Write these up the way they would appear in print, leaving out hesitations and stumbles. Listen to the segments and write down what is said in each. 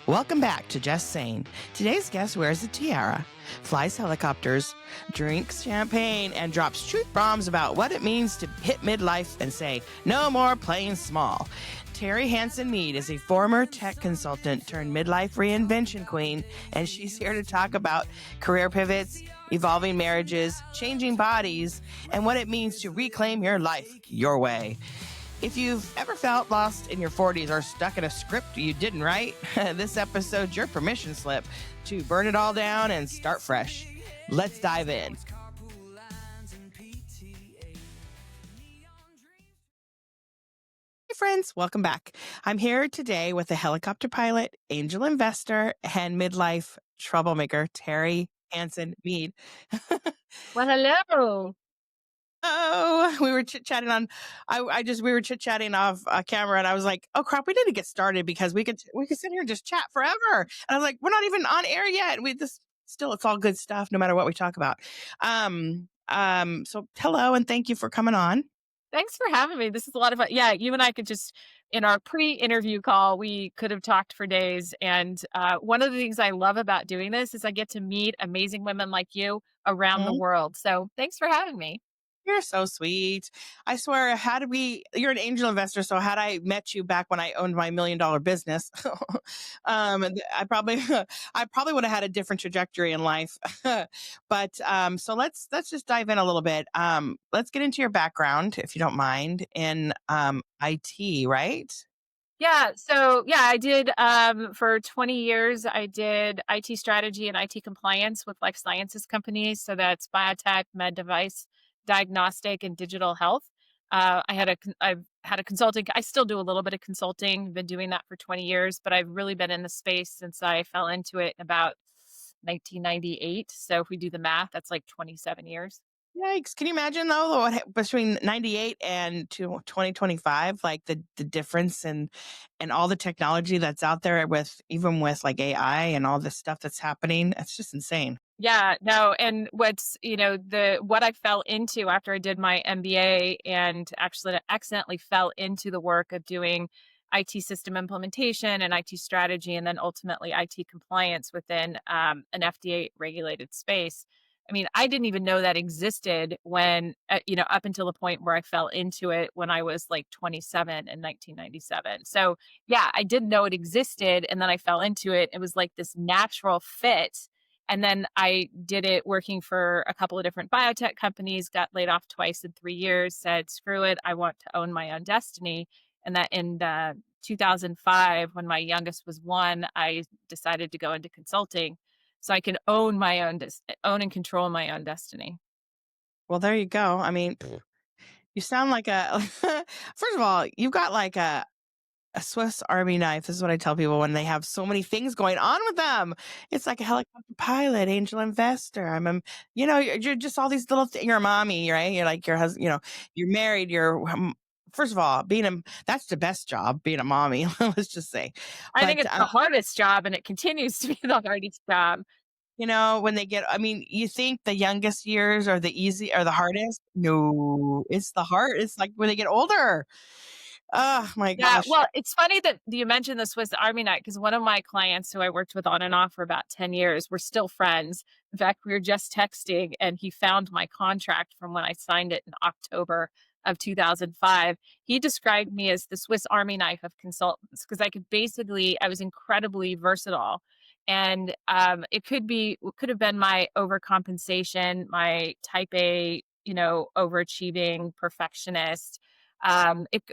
Welcome back to Just Saying. Today's guest wears a tiara, flies helicopters, drinks champagne, and drops truth bombs about what it means to hit midlife and say, no more playing small. Terri Hanson Mead is a former tech consultant turned midlife reinvention queen, and she's here to talk about career pivots, evolving marriages, changing bodies, and what it means to reclaim your life your way. If you've ever felt lost in your 40s or stuck in a script you didn't write, this episode's your permission slip to burn it all down and start fresh. Let's dive in. Hey friends, welcome back. I'm here today with a helicopter pilot, angel investor, and midlife troublemaker, Terri Hanson Mead. Well, hello. Oh, we were chit-chatting on, we were chit-chatting off camera, and I was like, oh crap, we need to get started because we could sit here and just chat forever. And I was like, we're not even on air yet. It's all good stuff no matter what we talk about. So hello and thank you for coming on. Thanks for having me. This is a lot of fun. Yeah, you and I could just, in our pre-interview call, we could have talked for days. And one of the things I love about doing this is I get to meet amazing women like you around the world. So thanks for having me. You're so sweet. I swear, you're an angel investor. So had I met you back when I owned my $1 million business, I probably, I probably would have had a different trajectory in life. So let's just dive in a little bit. Let's get into your background, if you don't mind, in IT, right? Yeah. So yeah, I did for 20 years, I did IT strategy and IT compliance with life sciences companies. So that's biotech, med device, diagnostic, and digital health. I've had a consulting. I still do a little bit of consulting. Been doing that for 20 years, but I've really been in the space since I fell into it in about 1998. So if we do the math, that's like 27 years. Yikes. Can you imagine though, between 98 and 2025, like the difference and all the technology that's out there even with like AI and all this stuff that's happening? It's just insane. Yeah, no, and what I fell into after I did my MBA and actually accidentally fell into the work of doing IT system implementation and IT strategy, and then ultimately IT compliance within an FDA regulated space. I mean, I didn't even know that existed when, up until the point where I fell into it when I was like 27 in 1997. So, yeah, I didn't know it existed. And then I fell into it. It was like this natural fit, and then I did it working for a couple of different biotech companies, got laid off twice in 3 years, said, screw it, I want to own my own destiny. And that in 2005, when my youngest was 1, I decided to go into consulting so I can own own and control my own destiny. Well, there you go. I mean, you sound like first of all, you've got like a Swiss Army knife. This is what I tell people when they have so many things going on with them. It's like a helicopter pilot, angel investor. You're just all these little things. You're a mommy, right? You're like your husband, you're married. First of all, that's the best job, being a mommy, let's just say. I think But, it's the hardest job, and it continues to be the hardest job. when you think the youngest years are the hardest. No, it's like when they get older. Oh my Yeah, gosh. well, it's funny that you mentioned the Swiss Army knife because one of my clients who I worked with on and off for about 10 years, we're still friends. In fact, we were just texting and he found my contract from when I signed it in October of 2005. He described me as the Swiss Army knife of consultants because I was incredibly versatile. And it could have been my overcompensation, my type A, overachieving perfectionist,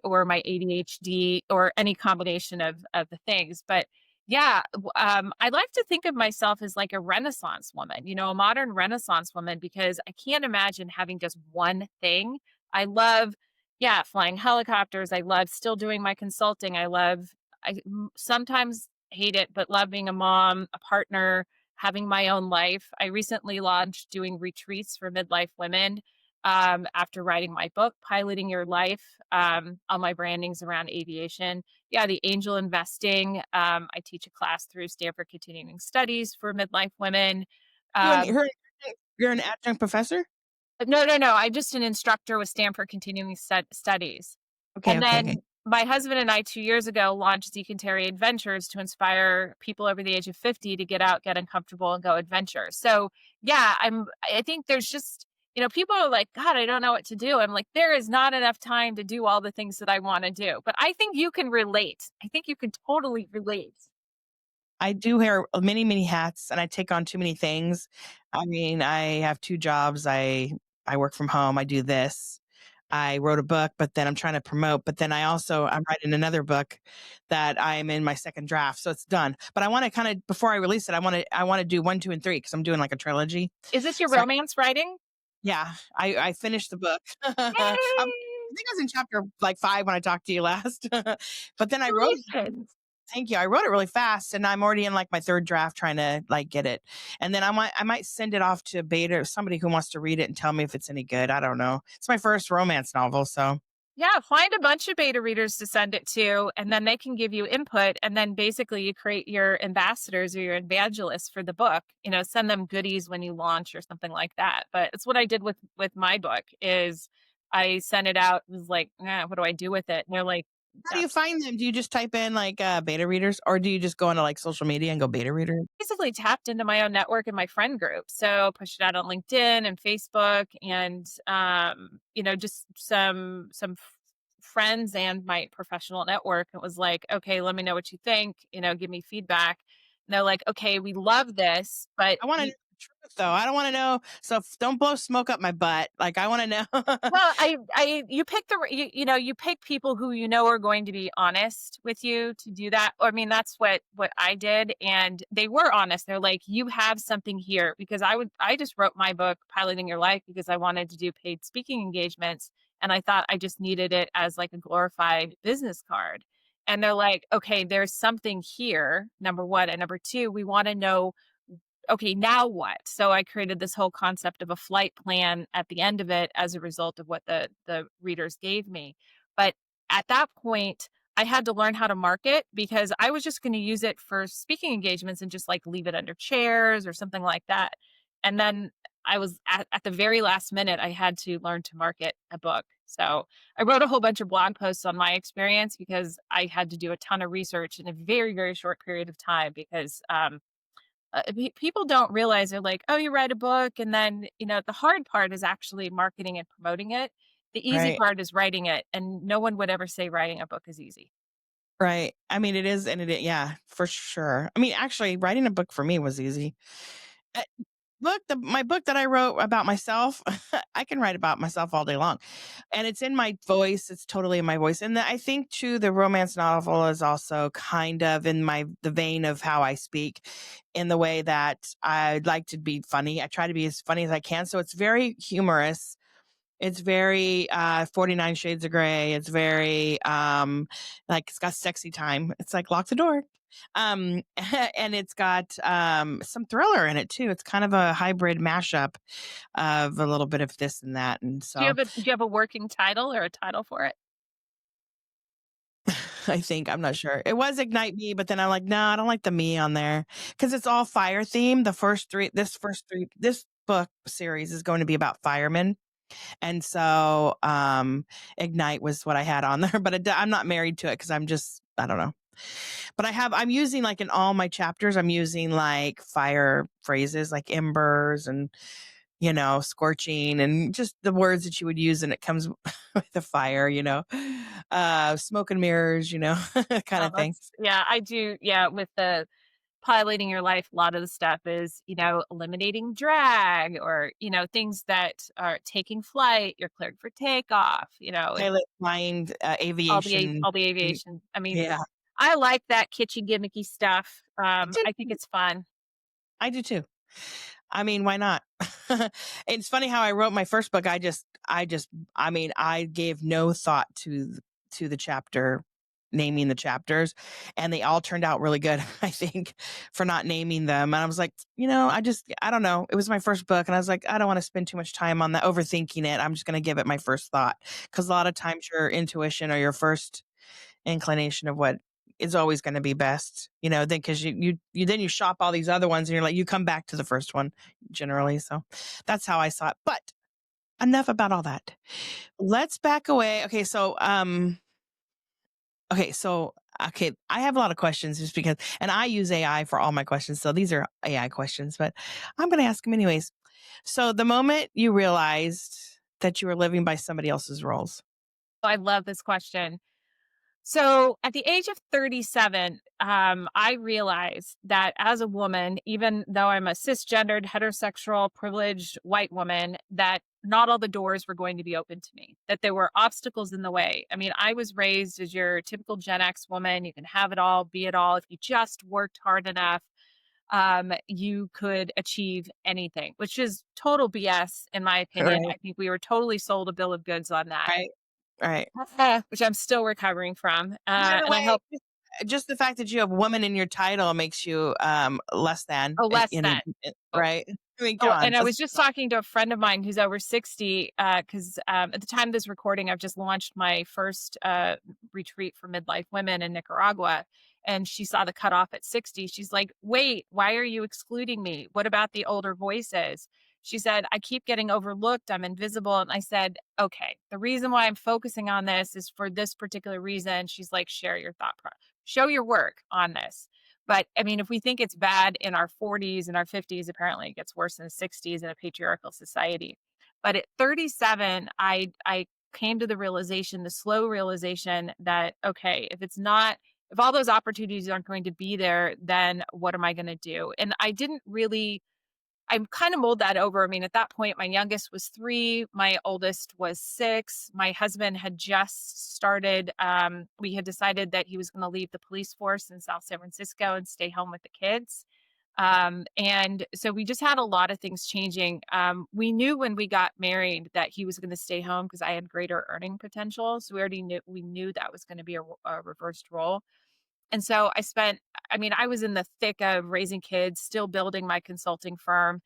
or my ADHD, or any combination of the things. But yeah, I like to think of myself as like a Renaissance woman, a modern Renaissance woman, because I can't imagine having just one thing. I love, yeah, flying helicopters. I love still doing my consulting. Sometimes hate it, but love being a mom, a partner, having my own life. I recently launched doing retreats for midlife women after writing my book, Piloting Your Life. All my branding's around aviation. Yeah, the angel investing. I teach a class through Stanford Continuing Studies for midlife women. You and Um, you're an adjunct professor? no, no, no. I'm just an instructor with Stanford Continuing Studies. Okay, And okay, then okay. my husband and I 2 years ago launched Zeke and Terri Adventures to inspire people over the age of 50 to get out, get uncomfortable, and go adventure. So yeah, I think there's just, people are like, God, I don't know what to do. I'm like, there is not enough time to do all the things that I want to do. But I think you can relate. I think you can totally relate. I do wear many, many hats and I take on too many things. I mean, I have 2 jobs. I work from home. I do this. I wrote a book, but then I'm trying to promote, but then I'm writing another book that I'm in my second draft, so it's done. But I wanna kinda before I release it, I wanna do 1, 2, and 3 because I'm doing like a trilogy. Is this your So romance writing? yeah, I finished the book. I think I was in chapter like 5 when I talked to you last. But then I wrote Congratulations. Thank you. I wrote it really fast and I'm already in like my third draft trying to like get it. And then I might send it off to beta somebody who wants to read it and tell me if it's any good. I don't know. It's my first romance novel, so Yeah, find a bunch of beta readers to send it to, and then they can give you input. And then basically you create your ambassadors or your evangelists for the book. Send them goodies when you launch or something like that. But it's what I did with my book is I sent it out, was like, what do I do with it? And they're like, how do you find them? Do you just type in like beta readers or do you just go into like social media and go beta reader? basically tapped into my own network and my friend group. So pushed it out on LinkedIn and Facebook and just some friends and my professional network. It was like, okay, let me know what you think, give me feedback. And they're like, okay, we love this, but I want to know the truth though. I don't want to know. So don't blow smoke up my butt. Like I want to know. well, you pick you pick people who are going to be honest with you to do that. I mean, that's what I did, and they were honest. They're like, you have something here because I just wrote my book, Piloting Your Life, because I wanted to do paid speaking engagements, and I thought I just needed it as like a glorified business card. And they're like, okay, there's something here. Number one, and number two, we want to know, okay, now what? So I created this whole concept of a flight plan at the end of it as a result of what the readers gave me. But at that point, I had to learn how to market because I was just going to use it for speaking engagements and just like leave it under chairs or something like that. And then I was at the very last minute, I had to learn to market a book. So I wrote a whole bunch of blog posts on my experience because I had to do a ton of research in a very, very short period of time because people don't realize they're like, oh, you write a book. And then, the hard part is actually marketing and promoting it. The easy Right. part is writing it. And no one would ever say writing a book is easy. Right. I mean, it is, and yeah, for sure. I mean, actually, writing a book for me was easy. Uh, my book that I wrote about myself, I can write about myself all day long, and it's in my voice. It's totally in my voice, and I think too, the romance novel is also kind of in the vein of how I speak, in the way that I like to be funny. I try to be as funny as I can, so it's very humorous. It's very 49 Shades of Grey. It's very like it's got sexy time. It's like lock the door. And it's got some thriller in it too. It's kind of a hybrid mashup of a little bit of this and that. And so Do you have a working title or a title for it? I think I'm not sure. It was Ignite Me, but then I'm like, no, I don't like the me on there because it's all fire themed. This book series is going to be about firemen. And so, Ignite was what I had on there, but I'm not married to it because I don't know. But I'm using like in all my chapters, I'm using like fire phrases like embers and, scorching and just the words that you would use. And it comes with the fire, smoke and mirrors, kind Oh, of thing. yeah, I do. Yeah, with the piloting your life, a lot of the stuff is, eliminating drag or, things that are taking flight, you're cleared for takeoff, Pilot, mind, aviation. all the aviation. I mean, Yeah, I like that kitschy gimmicky stuff. I do. I think it's fun. I do too. I mean, why not? It's funny how I wrote my first book. I mean, I gave no thought to the chapter naming the chapters, and they all turned out really good. I think for not naming them, and I was like, I don't know. It was my first book, and I was like, I don't want to spend too much time on that overthinking it. I'm just going to give it my first thought because a lot of times your intuition or your first inclination of what is always going to be best, then because you shop all these other ones and you're like, you come back to the first one generally. So that's how I saw it. But enough about all that. Let's back away. Okay. So, Okay, so okay, I have a lot of questions just because, and I use AI for all my questions. So these are AI questions, but I'm going to ask them anyways. So the moment you realized that you were living by somebody else's rules, I love this question. So at the age of 37, I realized that as a woman, even though I'm a cisgendered, heterosexual, privileged white woman, that not all the doors were going to be open to me, that there were obstacles in the way. I mean, I was raised as your typical Gen X woman. You can have it all, be it all. If you just worked hard enough, you could achieve anything, which is total BS, in my opinion. right? I think we were totally sold a bill of goods on that. Right. Right. Which I'm still recovering from, By the and I way, hope. just the fact that you have woman in your title makes you less than Oh, less than. Oh, right. I mean, come oh, on. and I was just talking to a friend of mine who's over 60, 'cause, at the time of this recording, I've just launched my first, retreat for midlife women in Nicaragua, and she saw the cutoff at 60. She's like, "Wait, why are you excluding me? What about the older voices?" She said, "I keep getting overlooked. I'm invisible." And I said, "Okay, the reason why I'm focusing on this is for this particular reason." She's like, "Share your show your work on this." But I mean, if we think it's bad in our 40s and our 50s, apparently it gets worse in the 60s in a patriarchal society. But at 37, I came to the realization, the slow realization that okay, if all those opportunities aren't going to be there, then what am I going to do? And I didn't really I kind of mulled that over. I mean, at that point, my youngest was 3, my oldest was 6. My husband had just started, we had decided that he was going to leave the police force in South San Francisco and stay home with the kids. And so we just had a lot of things changing. We knew when we got married that he was going to stay home because I had greater earning potential. So we knew that was going to be a reversed role. And so I mean, I was in the thick of raising kids, still building my consulting firm,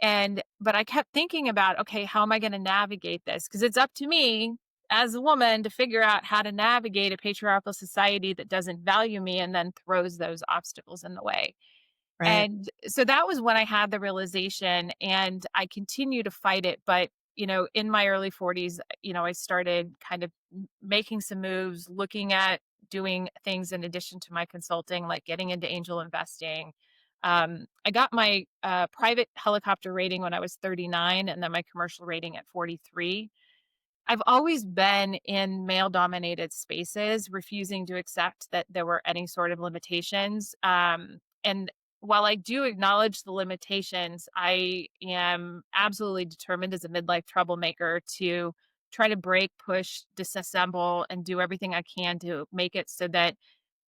but I kept thinking about, okay, how am I going to navigate this? Because it's up to me as a woman to figure out how to navigate a patriarchal society that doesn't value me and then throws those obstacles in the way. Right. And so that was when I had the realization, and I continue to fight it. But, in my early 40s, I started kind of making some moves, looking at doing things in addition to my consulting, like getting into angel investing. I got my private helicopter rating when I was 39, and then my commercial rating at 43. I've always been in male dominated spaces, refusing to accept that there were any sort of limitations. And while I do acknowledge the limitations, I am absolutely determined as a midlife troublemaker to try to break, push, disassemble, and do everything I can to make it so that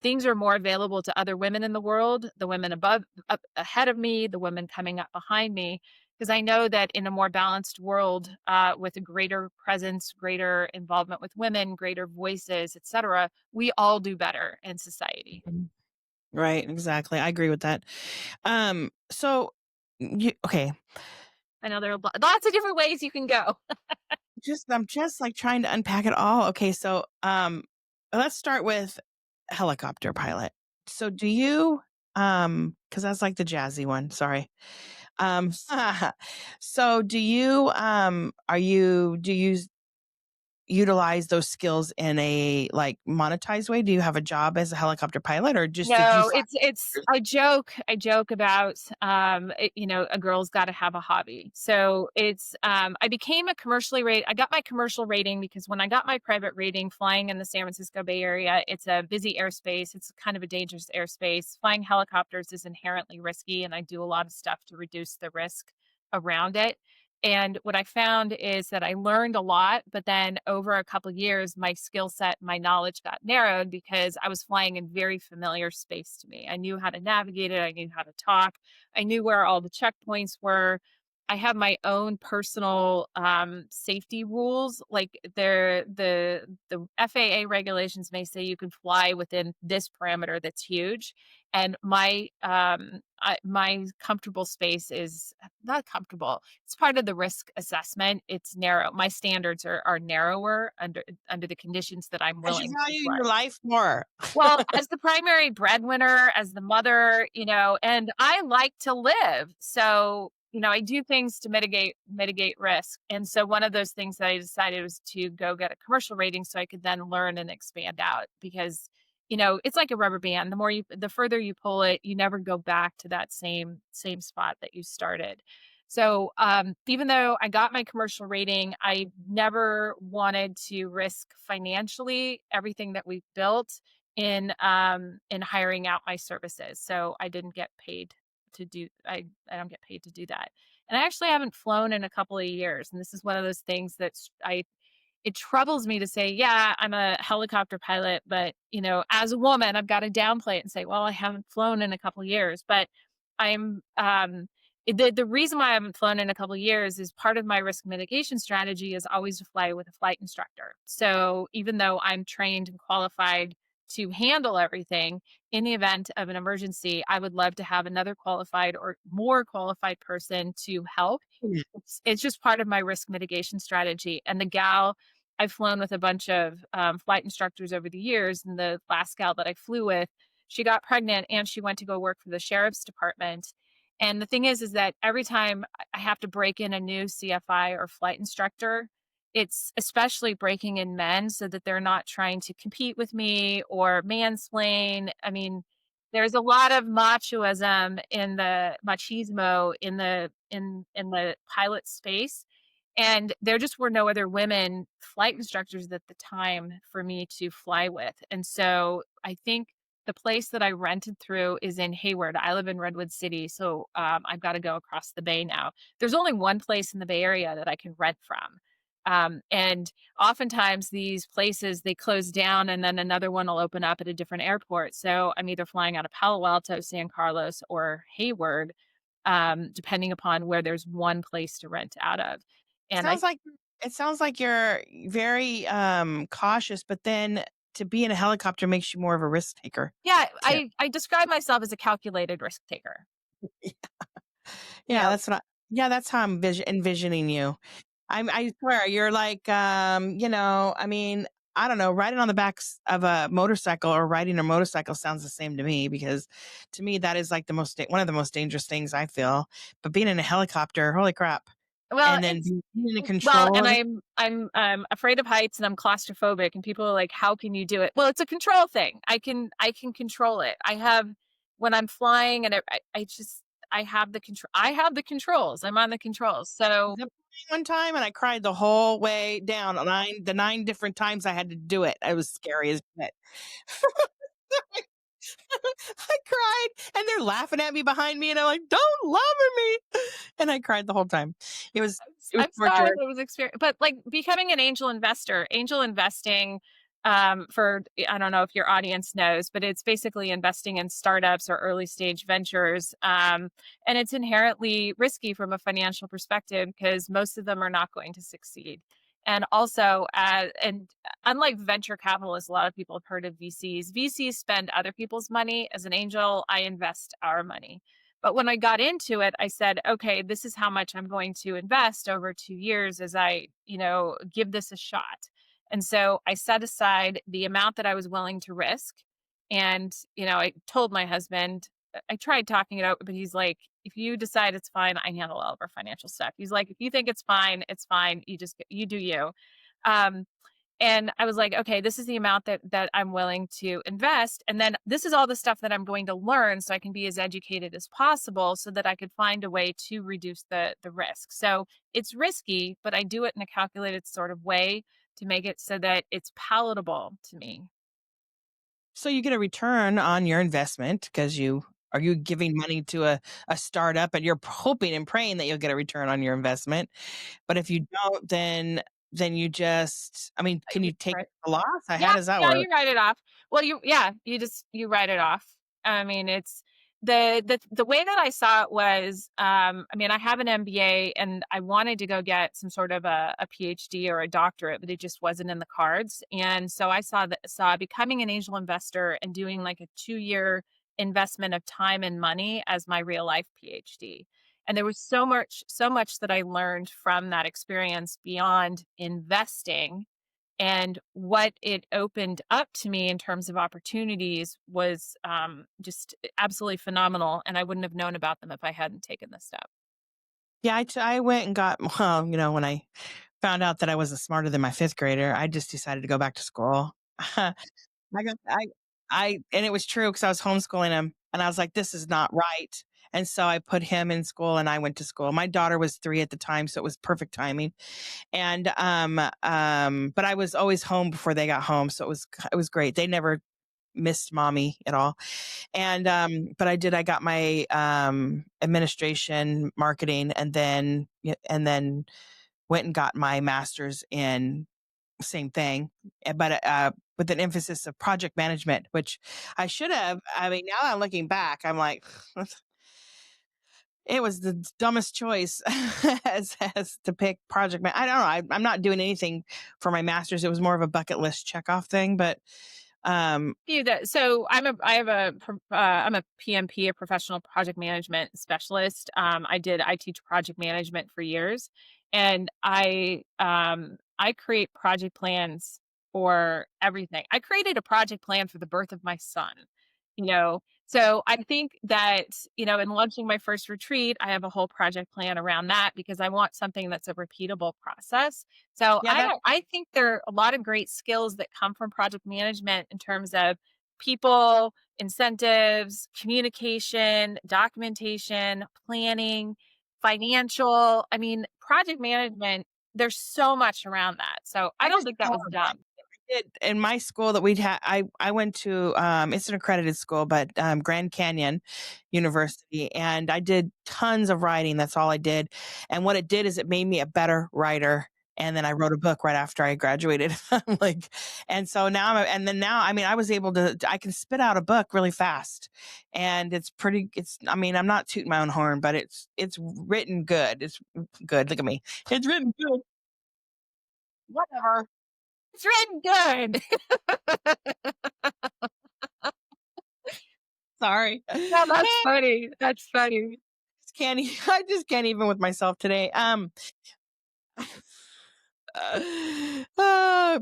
things are more available to other women in the world, the women up ahead of me, the women coming up behind me, because I know that in a more balanced world, with a greater presence, greater involvement with women, greater voices, etc., we all do better in society. Mhm. Right. Exactly. I agree with that. So okay, I know there are lots of different ways you can go. I'm just like trying to unpack it all. Okay, so let's start with helicopter pilot. So do you because that's like the jazzy one, sorry. Um so do you do you utilize those skills in a like monetized way? Do you have a job as a helicopter pilot or just did you No, find it's I joke about, a girl's gotta have a hobby. So I became a commercially rate I got my commercial rating because when I got my private rating flying in the San Francisco Bay Area, it's a busy airspace, it's kind of a dangerous airspace. Flying helicopters is inherently risky, and I do a lot of stuff to reduce the risk around it. And what I found is that I learned a lot, but then over a couple years, my skill set, my knowledge got narrowed because I was flying in very familiar space to me. I knew how to navigate it. I knew how to talk. I knew where all the checkpoints were. I have my own personal safety rules. Like the FAA regulations may say you can fly within this parameter that's huge, and my comfortable space is not comfortable. It's part of the risk assessment. It's narrow. My standards are narrower under the conditions that I'm because you willing to value fly. your life more? Well, as the primary breadwinner, as the mother, and I like to live. So I do things to mitigate risk. And so one of those things that I decided was to go get a commercial rating so I could then learn and expand out because it's like a rubber band. The further you pull it, you never go back to that same spot that you started. So even though I got my commercial rating, I never wanted to risk financially everything that we've built in hiring out my services. So I didn't get paid to do I don't get paid to do that. And I actually haven't flown in a couple of years. And this is one of those things that's I it troubles me to say, yeah, I'm a helicopter pilot, but as a woman, I've got to downplay it and say, well, I haven't flown in a couple of years. But I'm the reason why I haven't flown in a couple of years is part of my risk mitigation strategy is always to fly with a flight instructor. So even though I'm trained and qualified to handle everything, in the event of an emergency, I would love to have another qualified or more qualified person to help. Mm. It's just part of my risk mitigation strategy. And the gal I've flown with a bunch of flight instructors over the years, and the last gal that I flew with, she got pregnant and she went to go work for the sheriff's department. And the thing is that every time I have to break in a new CFI or flight instructor, it's especially breaking in men so that they're not trying to compete with me or mansplain. I mean, there's a lot of machoism in the machismo in the pilot space, and there just were no other women flight instructors at the time for me to fly with. And so I think the place that I rented through is in Hayward. I live in Redwood City, so I've got to go across the bay now. There's only one place in the Bay Area that I can rent from. And oftentimes these places they close down and then another one will open up at a different airport. So I'm either flying out of Palo Alto, San Carlos, or Hayward, depending upon where there's one place to rent out of. And I Sounds like it sounds like you're very cautious, but then to be in a helicopter makes you more of a risk taker. Yeah, Too. I describe myself as a calculated risk taker. You Yeah, know, that's what yeah, that's how I'm envisioning you. I swear you're like, I mean, I don't know, riding on the backs of a motorcycle or riding a motorcycle sounds the same to me because to me that is like one of the most dangerous things I feel. But being in a helicopter, holy crap. well, And then it's being in well, control and of it. I'm afraid of heights and I'm claustrophobic, and people are like, "How can you do it?" Well, it's a control thing. I can control it. I have when I'm flying, and I just I have the control. I have the controls. I'm on the controls. So Zip lining one time and I cried the whole way down. The 9 different times I had to do it. It was scary as shit. I cried and they're laughing at me behind me and I'm like, "Don't laugh at me." And I cried the whole time. It was it was I'm sorry torture. that was experience, but like becoming an angel investing, for I don't know if your audience knows, but it's basically investing in startups or early stage ventures, and it's inherently risky from a financial perspective because most of them are not going to succeed. And also, and unlike venture capitalists, a lot of people have heard of VCs. VCs spend other people's money. As an angel, I invest our money. But when I got into it, I said, okay, this is how much I'm going to invest over 2 years as I, give this a shot. And so I set aside the amount that I was willing to risk. And, I told my husband, I tried talking it out, but he's like, if you decide it's fine, I handle all of our financial stuff. He's like, if you think it's fine, it's fine. You do you. Um, and I was like, okay, this is the amount that I'm willing to invest. And then this is all the stuff that I'm going to learn so I can be as educated as possible so that I could find a way to reduce the risk. So it's risky, but I do it in a calculated sort of way to make it so that it's palatable to me. So you get a return on your investment because you giving money to a startup and you're hoping and praying that you'll get a return on your investment. But if you don't, then you just I mean, can you take Right. a loss? Yeah, How does that yeah, work? you write it off. Well, you write it off. I mean, it's the way that I saw it was, I mean, I have an MBA and I wanted to go get some sort of a PhD or a doctorate, but it just wasn't in the cards. And so I saw becoming an angel investor and doing like a 2 year investment of time and money as my real life PhD. And there was so much that I learned from that experience beyond investing, and what it opened up to me in terms of opportunities was just absolutely phenomenal. And I wouldn't have known about them if I hadn't taken this step. Yeah, I went and got well, when I found out that I wasn't smarter than my 5th grader, I just decided to go back to school. I got I and it was true because I was homeschooling him, and I was like, "This is not right." And so I put him in school, and I went to school. My daughter was 3 at the time, so it was perfect timing. And, but I was always home before they got home, so it was great. They never missed mommy at all. And, but I got my, administration, marketing, and then went and got my master's in same thing, but, with an emphasis of project management, which I should have. I mean, now I'm looking back, I'm like, it was the dumbest choice as to pick I don't know. I'm not doing anything for my master's. It was more of a bucket list check off thing, but, um, You that so I have I'm a PMP, a professional project management specialist. I did I teach project management for years, and I create project plans for everything. I created a project plan for the birth of my son. You know, so I think that, in launching my first retreat, I have a whole project plan around that because I want something that's a repeatable process. So yeah, that I think there are a lot of great skills that come from project management in terms of people, incentives, communication, documentation, planning, financial. I mean, project management, there's so much around that. So I I don't just think that know was dumb. did in my school that I went to, it's an accredited school, but, Grand Canyon University, and I did tons of writing. That's all I did. And what it did is it made me a better writer. And then I wrote a book right after I graduated. I'm like, and so now and then now, I mean, I was able to, I can spit out a book really fast. And I mean, I'm not tooting my own horn, but it's written good. It's good. Look at me. It's written good. Whatever. It's written good. Sorry. No, that's funny. That's funny. I just can't even with myself today.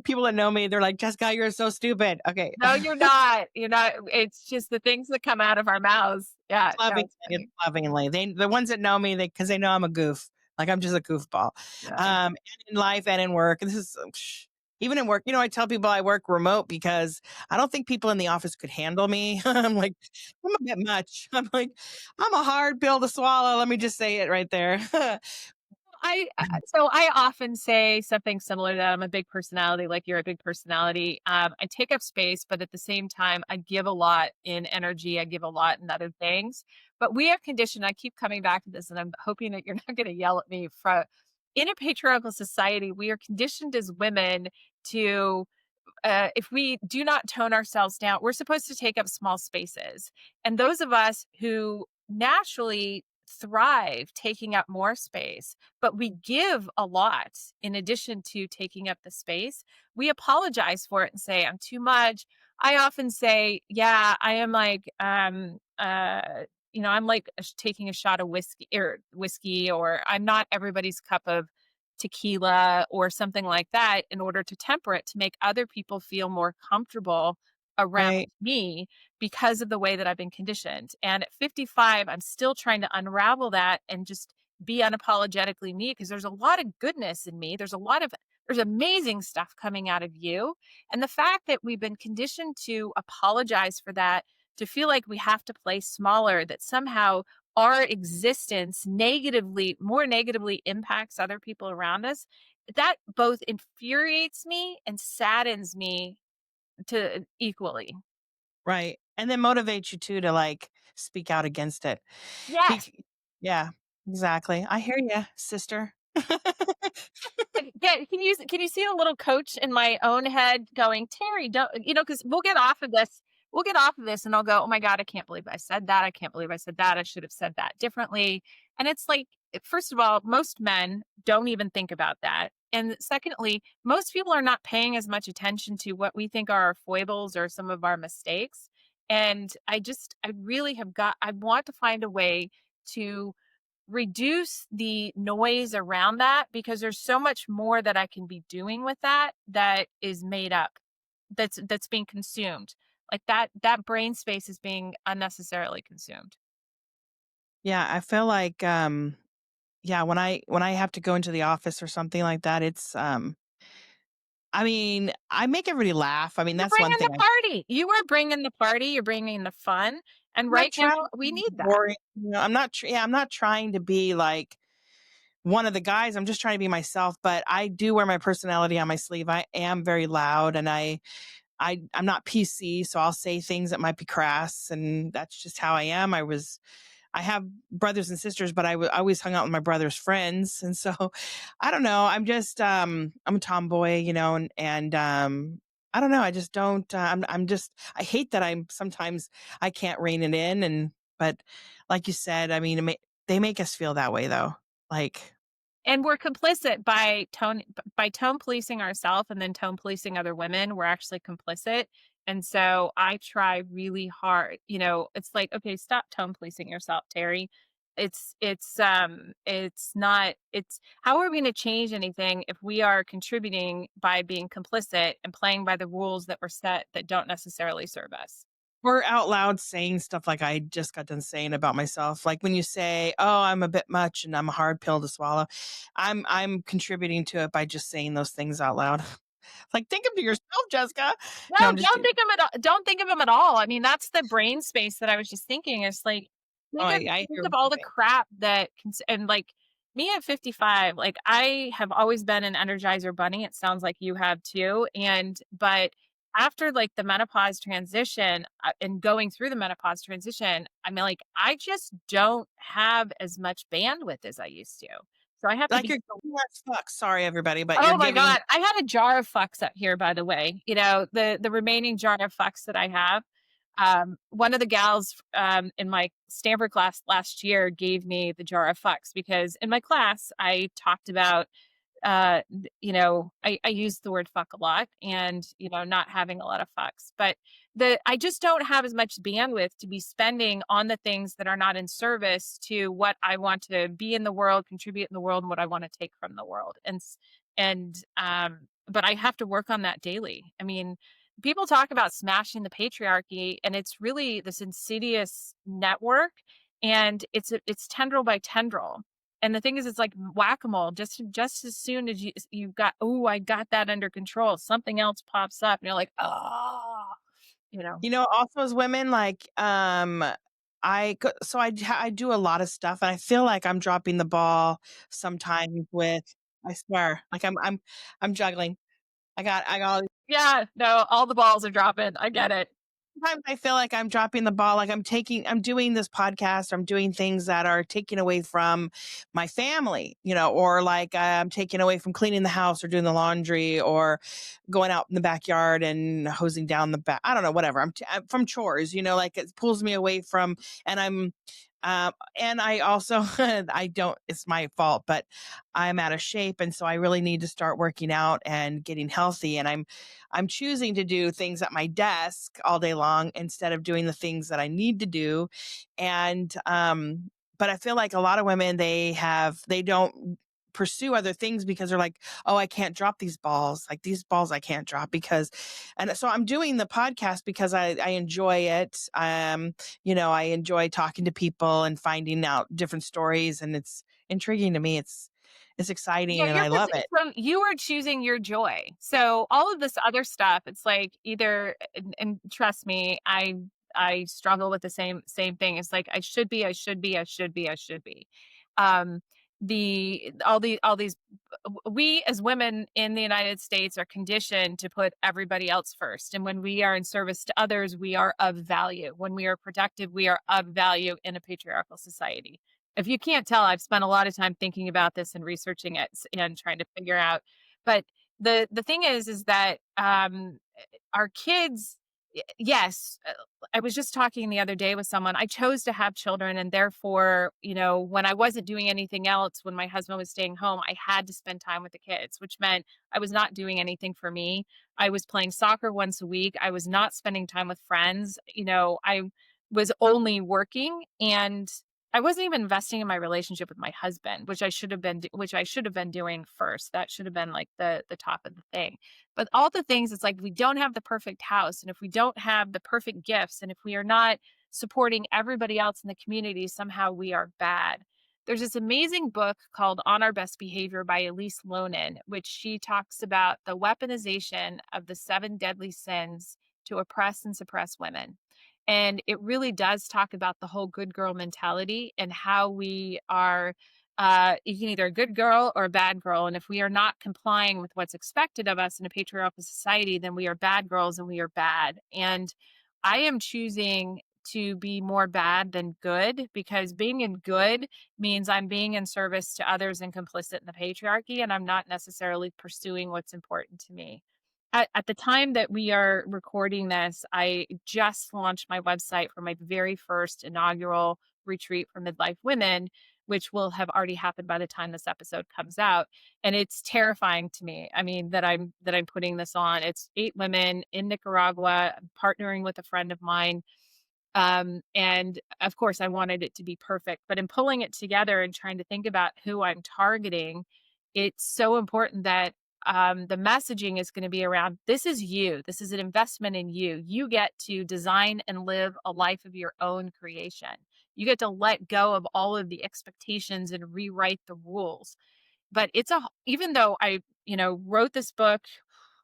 People that know me, they're like, Jessica, you're so stupid. Okay. No, you're not. You're not. It's just the things that come out of our mouths. Yeah, no, it's It's funny. lovingly. The ones that know me, because they know I'm a goof. Like I'm just a goofball. Yeah. And in life and in work. This is even in work, I tell people I work remote because I don't think people in the office could handle me. I'm like, I'm a bit much. I'm like, I'm a hard pill to swallow. Let me just say it right there. So I often say something similar to that. I'm a big personality, like you're a big personality. I take up space, but at the same time, I give a lot in energy. I give a lot in other things. But we have conditioned. I keep coming back to this, and I'm hoping that you're not going to yell at me. In a patriarchal society, we are conditioned as women to if we do not tone ourselves down, we're supposed to take up small spaces. And those of us who naturally thrive taking up more space, but we give a lot in addition to taking up the space, we apologize for it and say, I'm too much. I often say, yeah, I am like, I'm like taking a shot of whiskey, or I'm not everybody's cup of tequila or something like that in order to temper it to make other people feel more comfortable around Right. me because of the way that I've been conditioned. And at 55, I'm still trying to unravel that and just be unapologetically me because there's a lot of goodness in me. There's amazing stuff coming out of you. And the fact that we've been conditioned to apologize for that, to feel like we have to play smaller, that somehow our existence more negatively impacts other people around us, that both infuriates me and saddens me to equally. Right. And then motivates you too to like speak out against it. Yes. Be- yeah, exactly. I hear you, sister. Yeah, can you see a little coach in my own head going, Terry, don't because we'll get off of this. We'll get off of this and I'll go, oh my God, I can't believe I said that. I can't believe I said that. I should have said that differently. And it's like, first of all, most men don't even think about that. And secondly, most people are not paying as much attention to what we think are our foibles or some of our mistakes. And I really I want to find a way to reduce the noise around that because there's so much more that I can be doing with that is made up, that's being consumed. Like that brain space is being unnecessarily consumed. Yeah, I feel like Yeah, when I have to go into the office or something like that, it's, I mean, I make everybody laugh. I mean, You're that's one bringing thing the party. You are bringing the party, you're bringing the fun, and I'm not right trying now, to we be need that. boring, I'm not yeah, I'm not trying to be like one of the guys, I'm just trying to be myself, but I do wear my personality on my sleeve. I am very loud and I'm not PC, so I'll say things that might be crass, and that's just how I am. I have brothers and sisters, but I always hung out with my brother's friends, and so I don't know. I'm just I'm a tomboy, and I don't know. I just don't. I'm just. I hate that I'm sometimes I can't rein it in, and but like you said, I mean, they make us feel that way though. Like And we're complicit by tone policing ourselves and then tone policing other women. We're actually complicit. And so I try really hard. It's like, okay, stop tone policing yourself, Terry. It's not it's how are we going to change anything if we are contributing by being complicit and playing by the rules that were set that don't necessarily serve us? we're out loud saying stuff like I just got done saying about myself. Like when you say, "Oh, I'm a bit much and I'm a hard pill to swallow," I'm contributing to it by just saying those things out loud. Like, think of to yourself, Jessica. No, No, I'm just kidding. don't think of them at all. I mean, that's the brain space that I was just thinking. It's like, Oh, I think hear of what all you're the saying. crap that and like me at 55, like I have always been an energizer bunny. It sounds like you have too. But after like the menopause transition and going through the menopause transition, I mean, like I just don't have as much bandwidth as I used to. So I have to Like be. you're giving us fuck. Sorry, everybody, but you're Oh my giving god, I had a jar of fucks up here, by the way. The remaining jar of fucks that I have, one of the gals, in my Stanford class last year gave me the jar of fucks because in my class, I talked about I use the word fuck a lot and, not having a lot of fucks, but I just don't have as much bandwidth to be spending on the things that are not in service to what I want to be in the world, contribute in the world, and what I want to take from the world. But I have to work on that daily. I mean, people talk about smashing the patriarchy, and it's really this insidious network, and it's tendril by tendril. And the thing is, it's like whack-a-mole. Just as soon as you got, oh, I got that under control, something else pops up, and you're like, oh, you know. Also as women, like, I do a lot of stuff, and I feel like I'm dropping the ball sometimes with. I swear, like I'm juggling. I got all Yeah, no, all the balls are dropping. I get it. sometimes I feel like I'm dropping the ball. Like I'm doing this podcast. I'm doing things that are taking away from my family, or like I'm taking away from cleaning the house or doing the laundry or going out in the backyard and hosing down the back. I don't know, whatever. I'm from chores, like it pulls me away from, and and I also, I don't, it's my fault, but I'm out of shape. And so I really need to start working out and getting healthy. And I'm choosing to do things at my desk all day long instead of doing the things that I need to do. And, but I feel like a lot of women, they don't pursue other things because they're like, oh, I can't drop these balls. Like these balls I can't drop because, and so I'm doing the podcast because I enjoy it. I enjoy talking to people and finding out different stories, and it's intriguing to me. It's Yeah, exciting and I love it. you are choosing your joy. So all of this other stuff, it's like either, and trust me, I struggle with the same thing. It's like I should be, I should be, I should be, I should be. Um, all these we as women in the United States are conditioned to put everybody else first. And when we are in service to others, we are of value. When we are productive, we are of value in a patriarchal society. If you can't tell, I've spent a lot of time thinking about this and researching it and trying to figure out. But the thing is that our kids, yes, I was just talking the other day with someone. I chose to have children, and therefore, when I wasn't doing anything else, when my husband was staying home, I had to spend time with the kids, which meant I was not doing anything for me. I was playing soccer once a week. I was not spending time with friends. I was only working, and I wasn't even investing in my relationship with my husband, which I should have been doing first. That should have been like the top of the thing. But all the things, it's like we don't have the perfect house, and if we don't have the perfect gifts, and if we are not supporting everybody else in the community, somehow we are bad. There's this amazing book called On Our Best Behavior by Elise Lonin, which she talks about the weaponization of the seven deadly sins to oppress and suppress women. And it really does talk about the whole good girl mentality and how we are, you can either a good girl or a bad girl. And if we are not complying with what's expected of us in a patriarchal society, then we are bad girls and we are bad. And I am choosing to be more bad than good, because being in good means I'm being in service to others and complicit in the patriarchy, and I'm not necessarily pursuing what's important to me. At the time that we are recording this, I just launched my website for my very first inaugural retreat for midlife women, which will have already happened by the time this episode comes out. And it's terrifying to me. I mean, that I'm putting this on. It's 8 women in Nicaragua, partnering with a friend of mine, and of course, I wanted it to be perfect. But in pulling it together and trying to think about who I'm targeting, it's so important that the messaging is going to be around, this is you. This is an investment in you. You get to design and live a life of your own creation. You get to let go of all of the expectations and rewrite the rules. But even though I, wrote this book,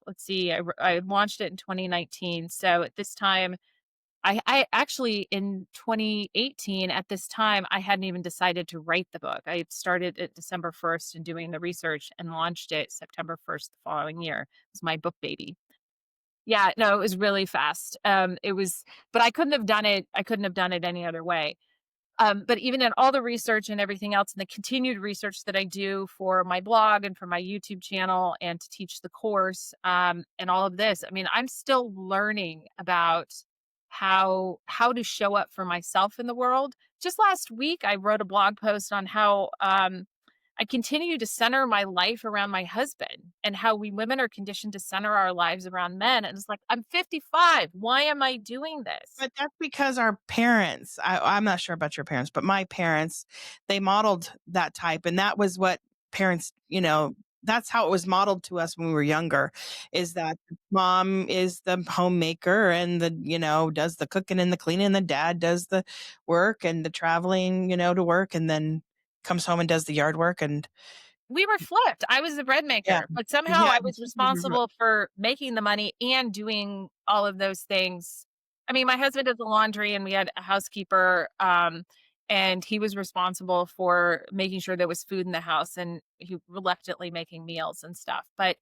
let's see, I launched it in 2019. So at this time, I actually in 2018 at this time, I hadn't even decided to write the book. I had started at December 1st and doing the research and launched it September 1st the following year. It was my book baby. Yeah, no, it was really fast. But I couldn't have done it any other way. But even in all the research and everything else, and the continued research that I do for my blog and for my YouTube channel and to teach the course, and all of this, I mean, I'm still learning about how to show up for myself in the world. Just last week, I wrote a blog post on how I continue to center my life around my husband, and how we women are conditioned to center our lives around men. And it's like, I'm 55. Why am I doing this? But that's because our parents, I'm not sure about your parents, but my parents, they modeled that type. And that was what parents, that's how it was modeled to us when we were younger, is that mom is the homemaker and does the cooking and the cleaning. And the dad does the work and the traveling, to work, and then comes home and does the yard work. And We were flipped. I was the bread yeah, maker, but somehow yeah. I was responsible for making the money and doing all of those things. I mean, my husband did the laundry and we had a housekeeper, and he was responsible for making sure there was food in the house, and he reluctantly making meals and stuff. But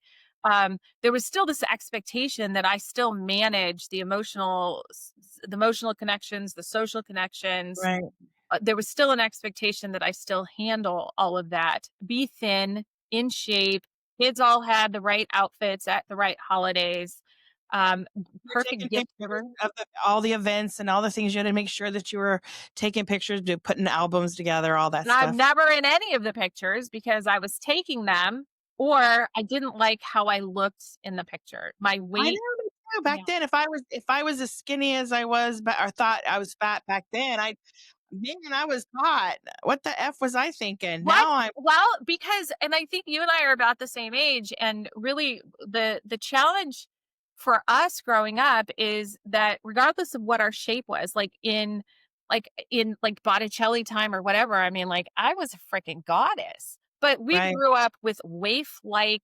there was still this expectation that I still manage the emotional connections, the social connections. Right. There was still an expectation that I still handle all of that, be thin, in shape. Kids all had the right outfits at the right holidays. Um, You're taking Perfect gift pictures giver. of all the events and all the things. You had to make sure that you were taking pictures, putting albums together, all that And I'm stuff. never in any of the pictures because I was taking them, or I didn't like how I looked in the picture. My I know, weight. me too. Back Yeah. then, if I was as skinny as I was, or thought I was fat back then, I was hot. What the f was I thinking? What? Now I'm Well, because, and I think you and I are about the same age, and really the challenge for us growing up is that regardless of what our shape was, like in Botticelli time or whatever, I mean, like, I was a freaking goddess. But we right, grew up with waif-like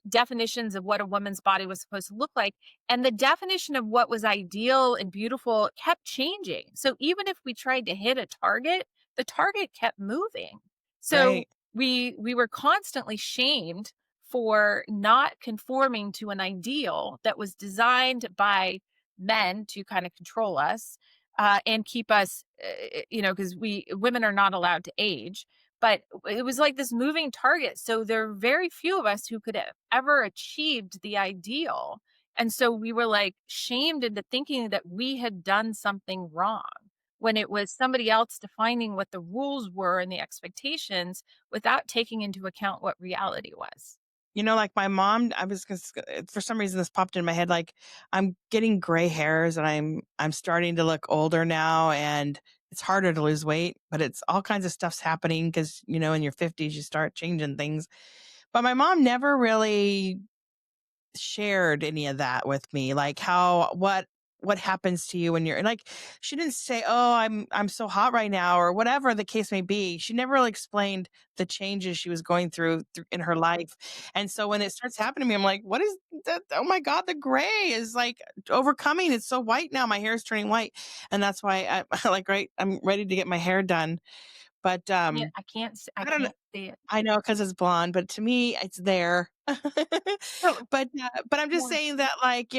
definitions of what a woman's body was supposed to look like, and the definition of what was ideal and beautiful kept changing. So even if we tried to hit a target, the target kept moving. So right. we were constantly shamed for not conforming to an ideal that was designed by men to kind of control us, and keep us, because we women are not allowed to age. But it was like this moving target. So there are very few of us who could have ever achieved the ideal. And so we were like shamed into thinking that we had done something wrong, when it was somebody else defining what the rules were and the expectations without taking into account what reality was. Like my mom, for some reason this popped in my head. Like I'm getting gray hairs and I'm starting to look older now, and it's harder to lose weight, but it's all kinds of stuff's happening because in your 50s you start changing things. But my mom never really shared any of that with me, like what what happens to you when you're like, she didn't say, "Oh, I'm so hot right now," or whatever the case may be. She never really explained the changes she was going through in her life. And so when it starts happening to me, I'm like, "What is that? Oh my God, the gray is like overcoming. It's so white now. My hair is turning white." And that's why I like, right, I'm ready to get my hair done. But I I don't know. can't see it. I know because it's blonde, but to me, it's there. So But I'm just yeah. saying that, like,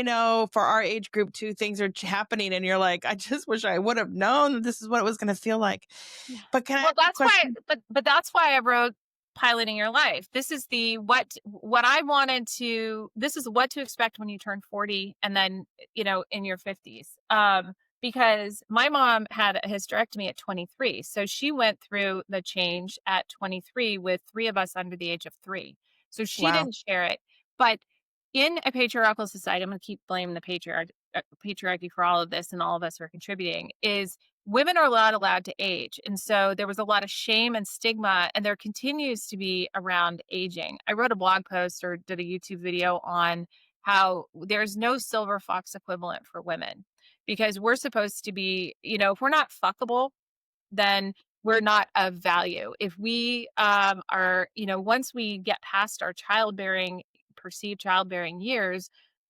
for our age group too, things are happening, and you're like, I just wish I would have known that this is what it was going to feel like. Yeah. But can I Well, ask you a that's why question? but that's why I wrote Piloting Your Life. This is the what I wanted to this is what to expect when you turn 40 and then, in your 50s. Because my mom had a hysterectomy at 23. So she went through the change at 23 with 3 of us under the age of 3. So she Wow. didn't share it. But in a patriarchal society, I'm going to keep blaming the patriarchy for all of this, and all of us are contributing, is women are not allowed to age. And so there was a lot of shame and stigma, and there continues to be around aging. I wrote a blog post or did a YouTube video on how there's no silver fox equivalent for women because we're supposed to be, if we're not fuckable, then we're not of value. If we are, once we get past our perceived childbearing years,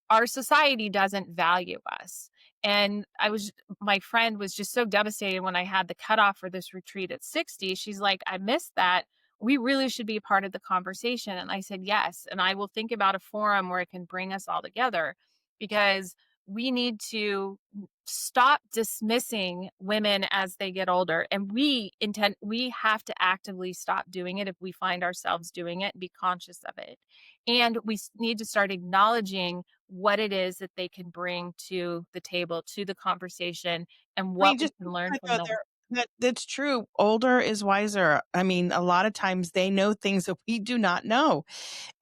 our society doesn't value us. And my friend was just so devastated when I had the cutoff for this retreat at 60. She's like, I missed that. We really should be a part of the conversation. And I said, yes. And I will think about a forum where it can bring us all together because we need to stop dismissing women as they get older, and we have to actively stop doing it if we find ourselves doing it and be conscious of it. And we need to start acknowledging what it is that they can bring to the table, to the conversation, and I mean, what we just can think learn about it, from though, them. that's true. Older is wiser. I mean, a lot of times they know things that we do not know,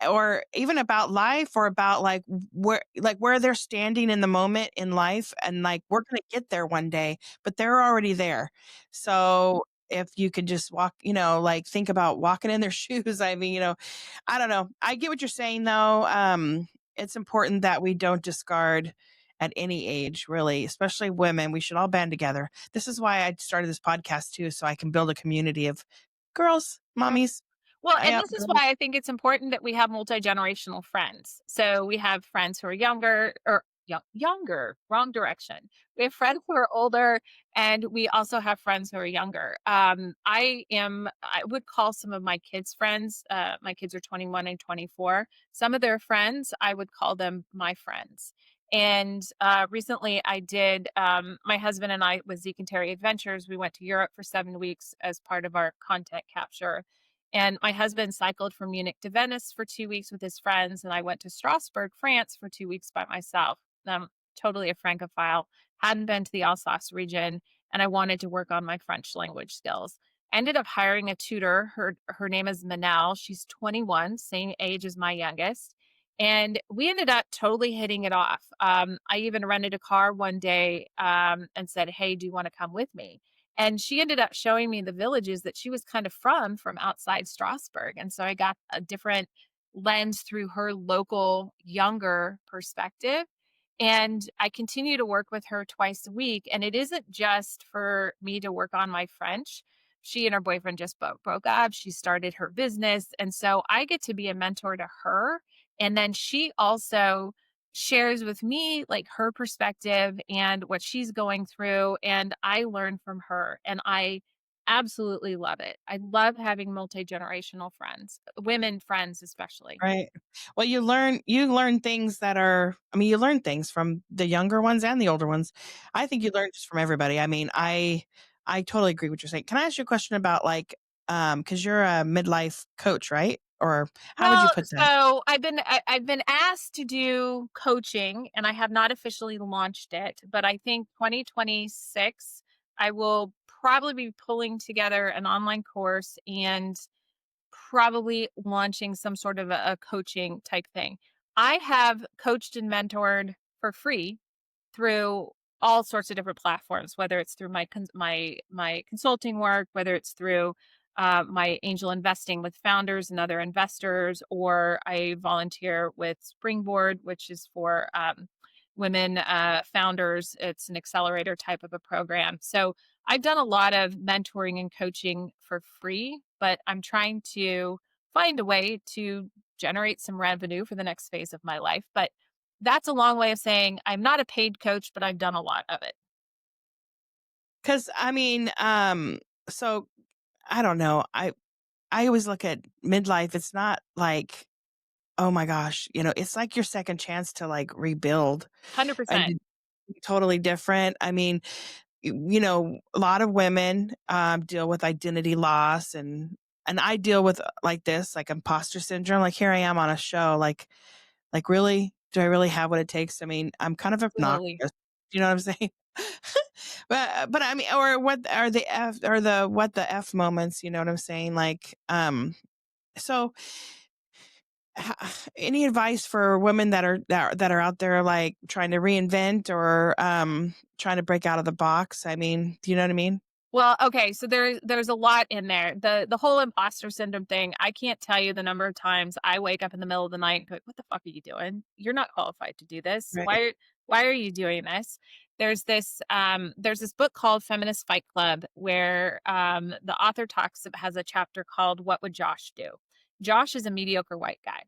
or even about life, or about where they're standing in the moment in life, and like we're going to get there one day, but they're already there. So if you could just walk, like think about walking in their shoes. I mean, I don't know. I get what you're saying though. It's important that we don't discard at any age, really, especially women. We should all band together. This is why I started this podcast too, so I can build a community of girls, mommies. Well, and Yeah, this is why I think it's important that we have multi-generational friends. So we have friends who are younger or younger, wrong direction. We have friends who are older, and we also have friends who are younger. I would call some of my kids friends. My kids are 21 and 24. Some of their friends, I would call them my friends. And recently I did, my husband and I with Zeke and Terry Adventures, we went to Europe for 7 weeks as part of our content capture, and my husband cycled from Munich to Venice for 2 weeks with his friends, and I went to Strasbourg, France for 2 weeks by myself. I'm totally a Francophile, hadn't been to the Alsace region, and I wanted to work on my French language skills. Ended up hiring a tutor. Her name is Manal. She's 21, same age as my youngest. And we ended up totally hitting it off. I even rented a car one day and said, "Hey, do you want to come with me?" And she ended up showing me the villages that she was kind of from outside Strasbourg. And so I got a different lens through her local, younger perspective. And I continue to work with her twice a week. And it isn't just for me to work on my French. She and her boyfriend just broke up. She started her business. And so I get to be a mentor to her. And then she also shares with me like her perspective and what she's going through, and I learn from her, and I absolutely love it. I love having multi-generational friends, women friends especially. right. Well, you learn things that are, I mean, you learn things from the younger ones and the older ones. I think you learn just from everybody. I mean, I totally agree with what you're saying. Can I ask you a question about like because you're a midlife coach, right? Or how would you Well, put that? so I've been asked to do coaching, and I have not officially launched it, but I think 2026 I will probably be pulling together an online course and probably launching some sort of a coaching type thing. I have coached and mentored for free through all sorts of different platforms, whether it's through my consulting work, whether it's through my angel investing with founders and other investors, or I volunteer with Springboard, which is for women founders. It's an accelerator type of a program. So I've done a lot of mentoring and coaching for free, but I'm trying to find a way to generate some revenue for the next phase of my life. But that's a long way of saying I'm not a paid coach, but I've done a lot of it. Cause I mean, so I don't know. I always look at midlife. It's not like, oh my gosh, it's like your second chance to like rebuild and 100%. be totally different. I mean, a lot of women deal with identity loss, and I deal with like this, like imposter syndrome. Like here I am on a show, like really, do I really have what it takes? I mean, I'm kind of Absolutely. obnoxious. You know what I'm saying? But I mean, or what are the F or the what the F moments? You know what I'm saying? Like, so any advice for women that are out there like trying to reinvent or trying to break out of the box? I mean, do you know what I mean? Well, okay, so there's a lot in there. The whole imposter syndrome thing, I can't tell you the number of times I wake up in the middle of the night and go, "What the fuck are you doing? You're not qualified to do this. Right. Why are you doing this?" There's this book called Feminist Fight Club where the author has a chapter called What Would Josh Do? Josh is a mediocre white guy.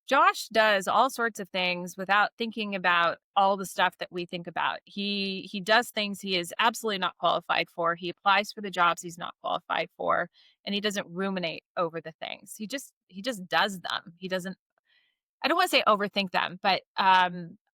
Josh does all sorts of things without thinking about all the stuff that we think about. He does things he is absolutely not qualified for. He applies for the jobs he's not qualified for, and he doesn't ruminate over the things. He just does them. He doesn't I don't wanna say overthink them, but,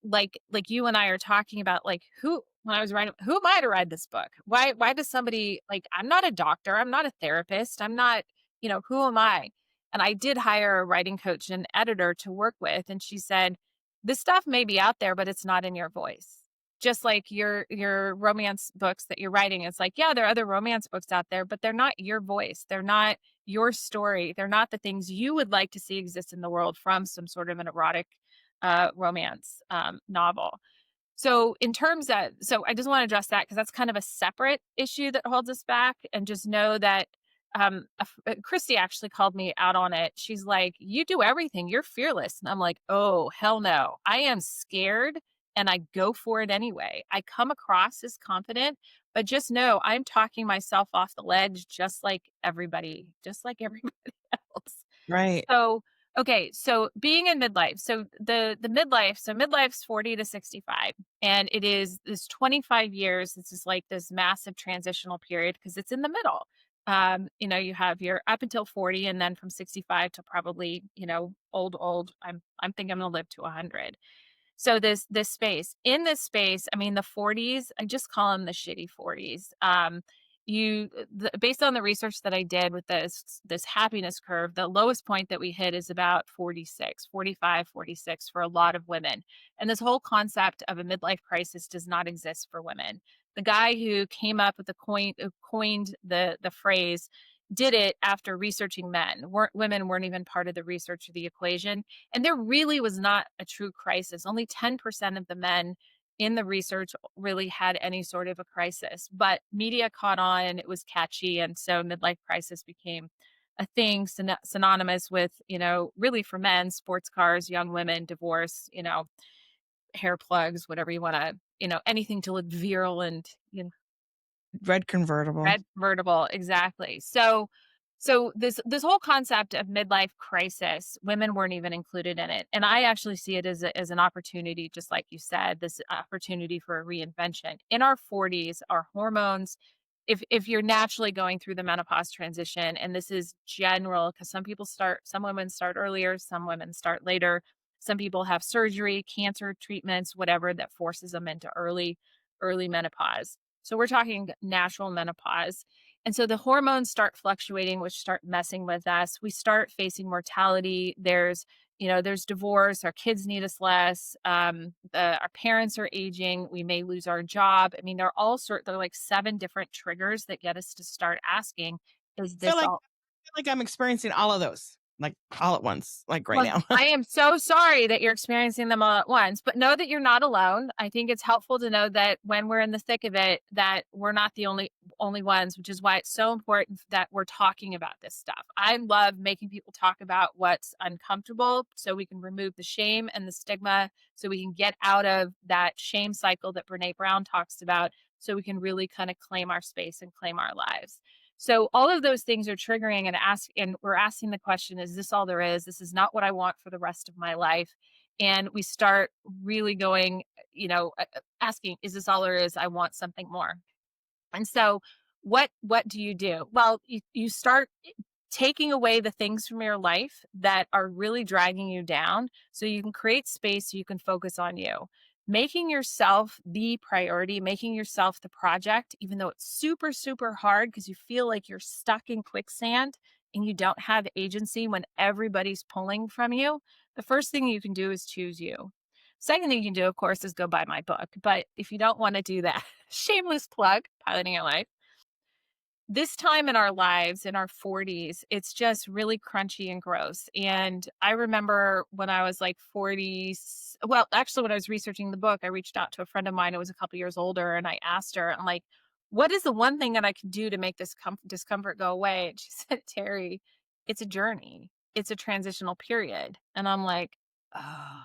like you and I are talking about, like, who when I was writing who am I to write this book? Why does somebody like, I'm not a doctor, I'm not a therapist, I'm not who am I? And I did hire a writing coach and editor to work with, and she said, "This stuff may be out there, but it's not in your voice." Just like your romance books that you're writing, it's like, yeah, there are other romance books out there, but they're not your voice. They're not your story. They're not the things you would like to see exist in the world from some sort of an erotic romance novel. So in terms of so I just want to address that because that's kind of a separate issue that holds us back, and just know that Christy actually called me out on it. She's like, "You do everything. You're fearless." And I'm like, "Oh, hell no. I am scared and I go for it anyway. I come across as confident, but just know I'm talking myself off the ledge just like everybody else." Right. So, okay, so being in midlife. So midlife's 40 to 65, and it is this 25 years. This is like this massive transitional period because it's in the middle. You have your up until 40, and then from 65 to probably, old. I'm thinking I'm gonna live to 100. So this space, I mean, the 40s, I just call them the shitty 40s. Based on the research that I did with this happiness curve, the lowest point that we hit is about 46, 45, 46 for a lot of women. And this whole concept of a midlife crisis does not exist for women. The guy who came up with who coined the phrase did it after researching men. Women weren't even part of the research of the equation, and there really was not a true crisis. Only 10% of the men in the research really had any sort of a crisis, but media caught on and it was catchy. And so midlife crisis became a thing synonymous with, really for men, sports cars, young women, divorce, hair plugs, whatever you want to, anything to look virile and, Red convertible. red convertible, exactly. So this whole concept of midlife crisis, women weren't even included in it, and I actually see it as an opportunity, just like you said, this opportunity for a reinvention. In our 40s, our hormones, if you're naturally going through the menopause transition, and this is general because some women start earlier, some women start later, some people have surgery, cancer treatments, whatever that forces them into early menopause. So we're talking natural menopause. And so the hormones start fluctuating, which start messing with us. We start facing mortality. There's divorce. Our kids need us less. Our parents are aging. We may lose our job. I mean, there are like 7 different triggers that get us to start asking, is Feel this like all? I'm experiencing all of those like all at once, like right Well, now. I am so sorry that you're experiencing them all at once, but know that you're not alone. I think it's helpful to know that when we're in the thick of it, that we're not the only only ones, which is why it's so important that we're talking about this stuff. I love making people talk about what's uncomfortable so we can remove the shame and the stigma, so we can get out of that shame cycle that Brene Brown talks about, so we can really kind of claim our space and claim our lives. So all of those things are triggering, and we're asking the question, is this all there is? This is not what I want for the rest of my life. And we start really going, asking, is this all there is? I want something more. And so what do you do? Well, you start taking away the things from your life that are really dragging you down so you can create space so you can focus on you. Making yourself the priority, making yourself the project, even though it's super, super hard because you feel like you're stuck in quicksand and you don't have agency when everybody's pulling from you. The first thing you can do is choose you. Second thing you can do, of course, is go buy my book. But if you don't want to do that, shameless plug, Piloting Your Life, this time in our lives, in our 40s, it's just really crunchy and gross. And I remember when I was like 40, well, actually, when I was researching the book, I reached out to a friend of mine who was a couple years older, and I asked her, I'm like, what is the one thing that I can do to make this discomfort go away? And she said, Terry, it's a journey, it's a transitional period. And I'm like, oh.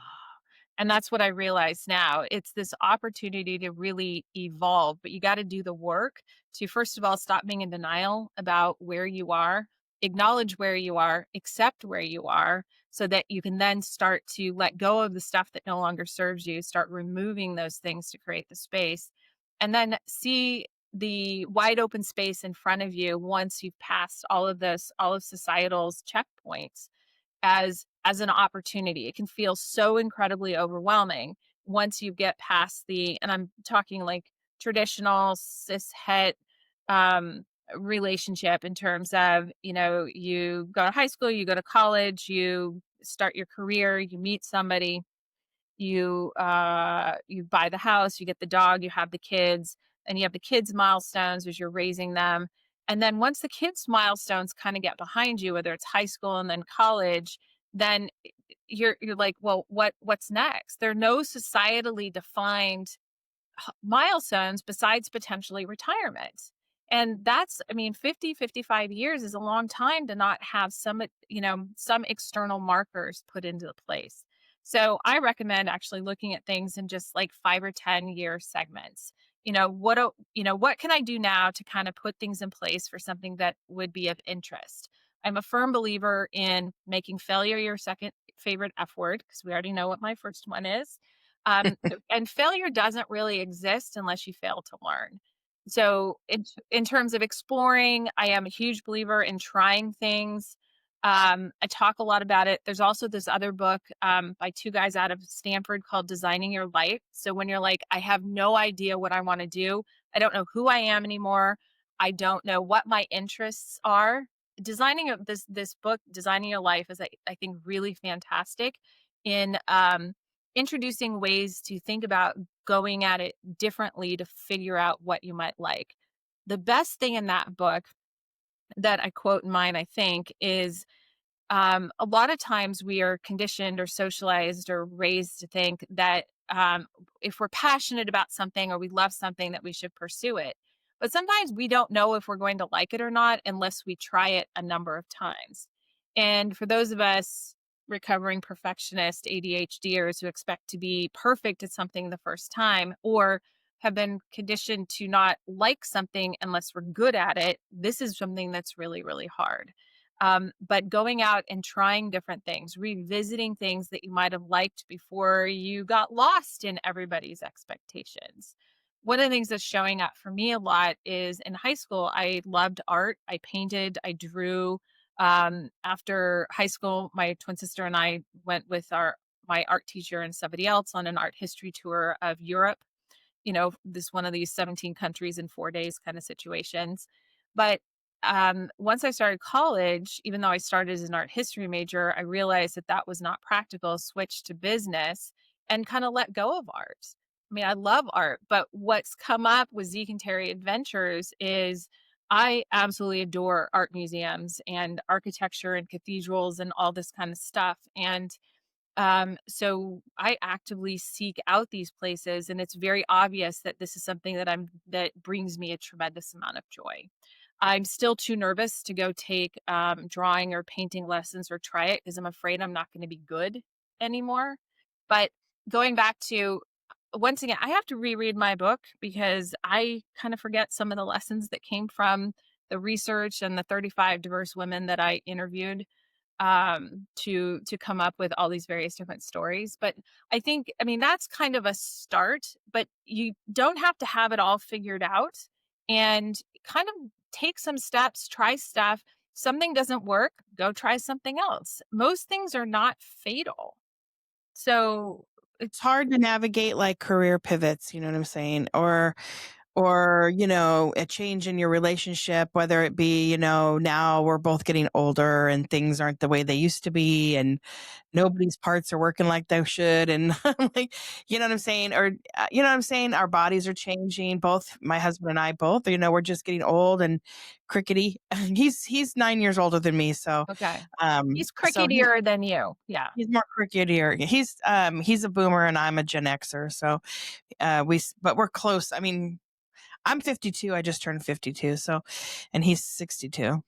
And that's what I realize now. It's this opportunity to really evolve, but you got to do the work to, first of all, stop being in denial about where you are, acknowledge where you are, accept where you are, so that you can then start to let go of the stuff that no longer serves you, start removing those things to create the space, and then see the wide open space in front of you once you've passed all of this, all of societal's checkpoints as an opportunity. It can feel so incredibly overwhelming once you get past and I'm talking like traditional cis het um relationship, in terms of, you go to high school, you go to college, you start your career, you meet somebody, you buy the house, you get the dog, you have the kids, and you have the kids milestones as you're raising them. And then once the kids milestones kind of get behind you, whether it's high school and then college, then you're like, well, what's next? There are no societally defined milestones besides potentially retirement. And that's, I mean, 50, 55 years is a long time to not have some external markers put into place. So I recommend actually looking at things in just like 5 or 10 year segments. What can I do now to kind of put things in place for something that would be of interest? I'm a firm believer in making failure your second favorite F word, because we already know what my first one is. And failure doesn't really exist unless you fail to learn. So in terms of exploring, I am a huge believer in trying things. I talk a lot about it. There's also this other book by two guys out of Stanford called Designing Your Life. So when you're like, I have no idea what I want to do, I don't know who I am anymore, I don't know what my interests are. This book, Designing Your Life, is I think really fantastic in introducing ways to think about going at it differently to figure out what you might like. The best thing in that book that I quote in mine, I think, is a lot of times we are conditioned or socialized or raised to think that if we're passionate about something or we love something, that we should pursue it. But sometimes we don't know if we're going to like it or not unless we try it a number of times. And for those of us recovering perfectionist ADHDers who expect to be perfect at something the first time, or have been conditioned to not like something unless we're good at it, this is something that's really, really hard. But going out and trying different things, revisiting things that you might have liked before you got lost in everybody's expectations. One of the things that's showing up for me a lot is in high school, I loved art. I painted, I drew. After high school, my twin sister and I went with my art teacher and somebody else on an art history tour of Europe, this one of these 17 countries in 4 days kind of situations. But once I started college, even though I started as an art history major, I realized that that was not practical, switched to business and kind of let go of art. I mean, I love art, but what's come up with Zeke and Terry Adventures is I absolutely adore art museums and architecture and cathedrals and all this kind of stuff. And So I actively seek out these places, and it's very obvious that this is something that brings me a tremendous amount of joy. I'm still too nervous to go take drawing or painting lessons or try it because I'm afraid I'm not going to be good anymore. But going back to once again, I have to reread my book because I kind of forget some of the lessons that came from the research and the 35 diverse women that I interviewed to come up with all these various different stories. But I mean that's kind of a start, but you don't have to have it all figured out, and kind of take some steps, try stuff. Something doesn't work, go try something else. Most things are not fatal. So It's hard to navigate like career pivots, you know what I'm saying? Or, a change in your relationship, whether it be, now we're both getting older and things aren't the way they used to be and nobody's parts are working like they should. And like, you know what I'm saying? Or, you know what I'm saying? Our bodies are changing. Both my husband and I both, we're just getting old and crickety. He's 9 years older than me. So, okay. He's so he, cricketier than you. Yeah. he's more cricketier. He's a boomer and I'm a Gen Xer. So, but we're close. I mean, I'm 52. I just turned 52. So, and he's 62.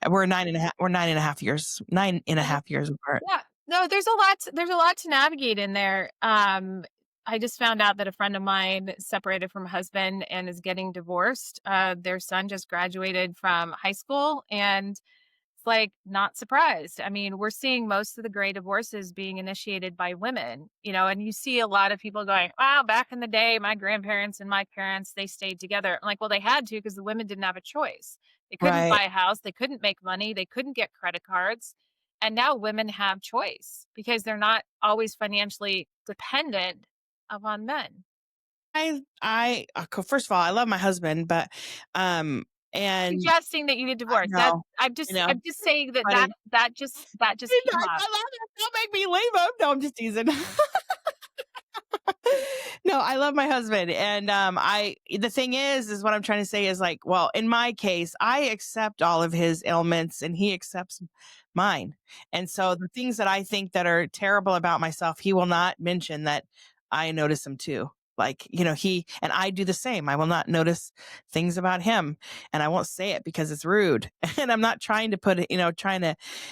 We're 9.5 years, 9.5 years apart. Yeah. No, there's a lot to navigate in there. I just found out that a friend of mine separated from a husband and is getting divorced. Their son just graduated from high school, and it's like not surprised. I mean, we're seeing most of the gray divorces being initiated by women, and you see a lot of people going, "Wow, back in the day, my grandparents and my parents, they stayed together." I'm like, well, they had to because the women didn't have a choice. They couldn't Right. buy a house, they couldn't make money, they couldn't get credit cards. And now women have choice because they're not always financially dependent upon men. First of all, I love my husband, but, and Suggesting that you get I divorced. That know, I know, I'm just saying that but that just came up. I love it. Don't make me leave him. No, I'm just teasing. No, I love my husband. And the thing is what I'm trying to say is like, well, in my case, I accept all of his ailments and he accepts mine. And so the things that I think that are terrible about myself, he will not mention that I notice them too. Like, he and I do the same. I will not notice things about him and I won't say it because it's rude. And I'm not trying to put it,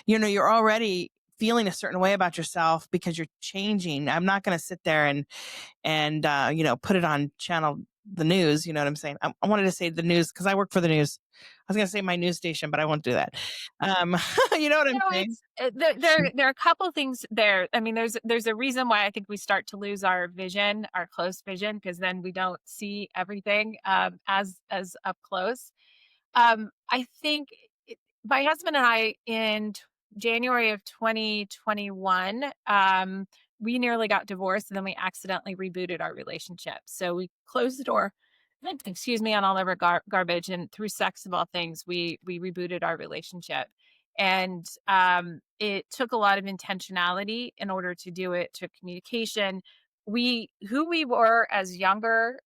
you're already feeling a certain way about yourself because you're changing. I'm not going to sit there and put it on channel the news. You know what I'm saying? I wanted to say the news because I work for the news. I was going to say my news station, but I won't do that. Um, you know what I'm No, saying? it's there are a couple things there. I mean, there's a reason why I think we start to lose our vision, our close vision, because then we don't see everything as up close. I think my husband and I in January of 2021, we nearly got divorced and then we accidentally rebooted our relationship. So we closed the door, excuse me, on all of our garbage, and through sex of all things, we rebooted our relationship. And it took a lot of intentionality in order to do it. Took communication. Who we were as younger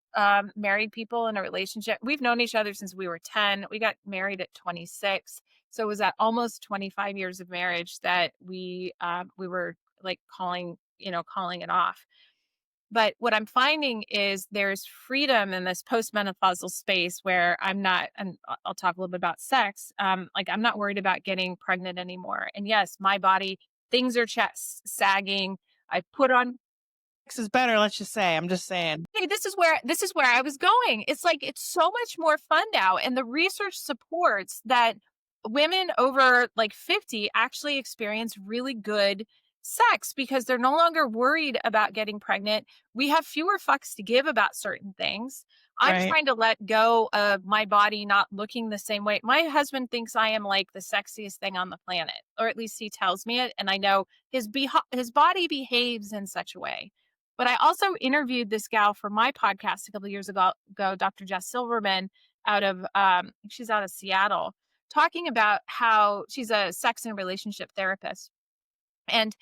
married people in a relationship. We've known each other since we were 10. We got married at 26. So it was at almost 25 years of marriage that we were like calling it off. But what I'm finding is there's freedom in this postmenopausal space where I'm not, and I'll talk a little bit about sex. Like I'm not worried about getting pregnant anymore. And yes, my body, things are sagging. I put on. Sex is better. Let's just say. I'm just saying. Hey, this is where I was going. It's like it's so much more fun now, and the research supports that women over like 50 actually experience really good sex because they're no longer worried about getting pregnant. We have fewer fucks to give about certain things. I'm Right. trying to let go of my body not looking the same way. My husband thinks I am like the sexiest thing on the planet, or at least he tells me it, and I know his body behaves in such a way. But I also interviewed this gal for my podcast a couple of years ago, Dr. Jess Silverman, she's out of Seattle, talking about how she's a sex and relationship therapist. And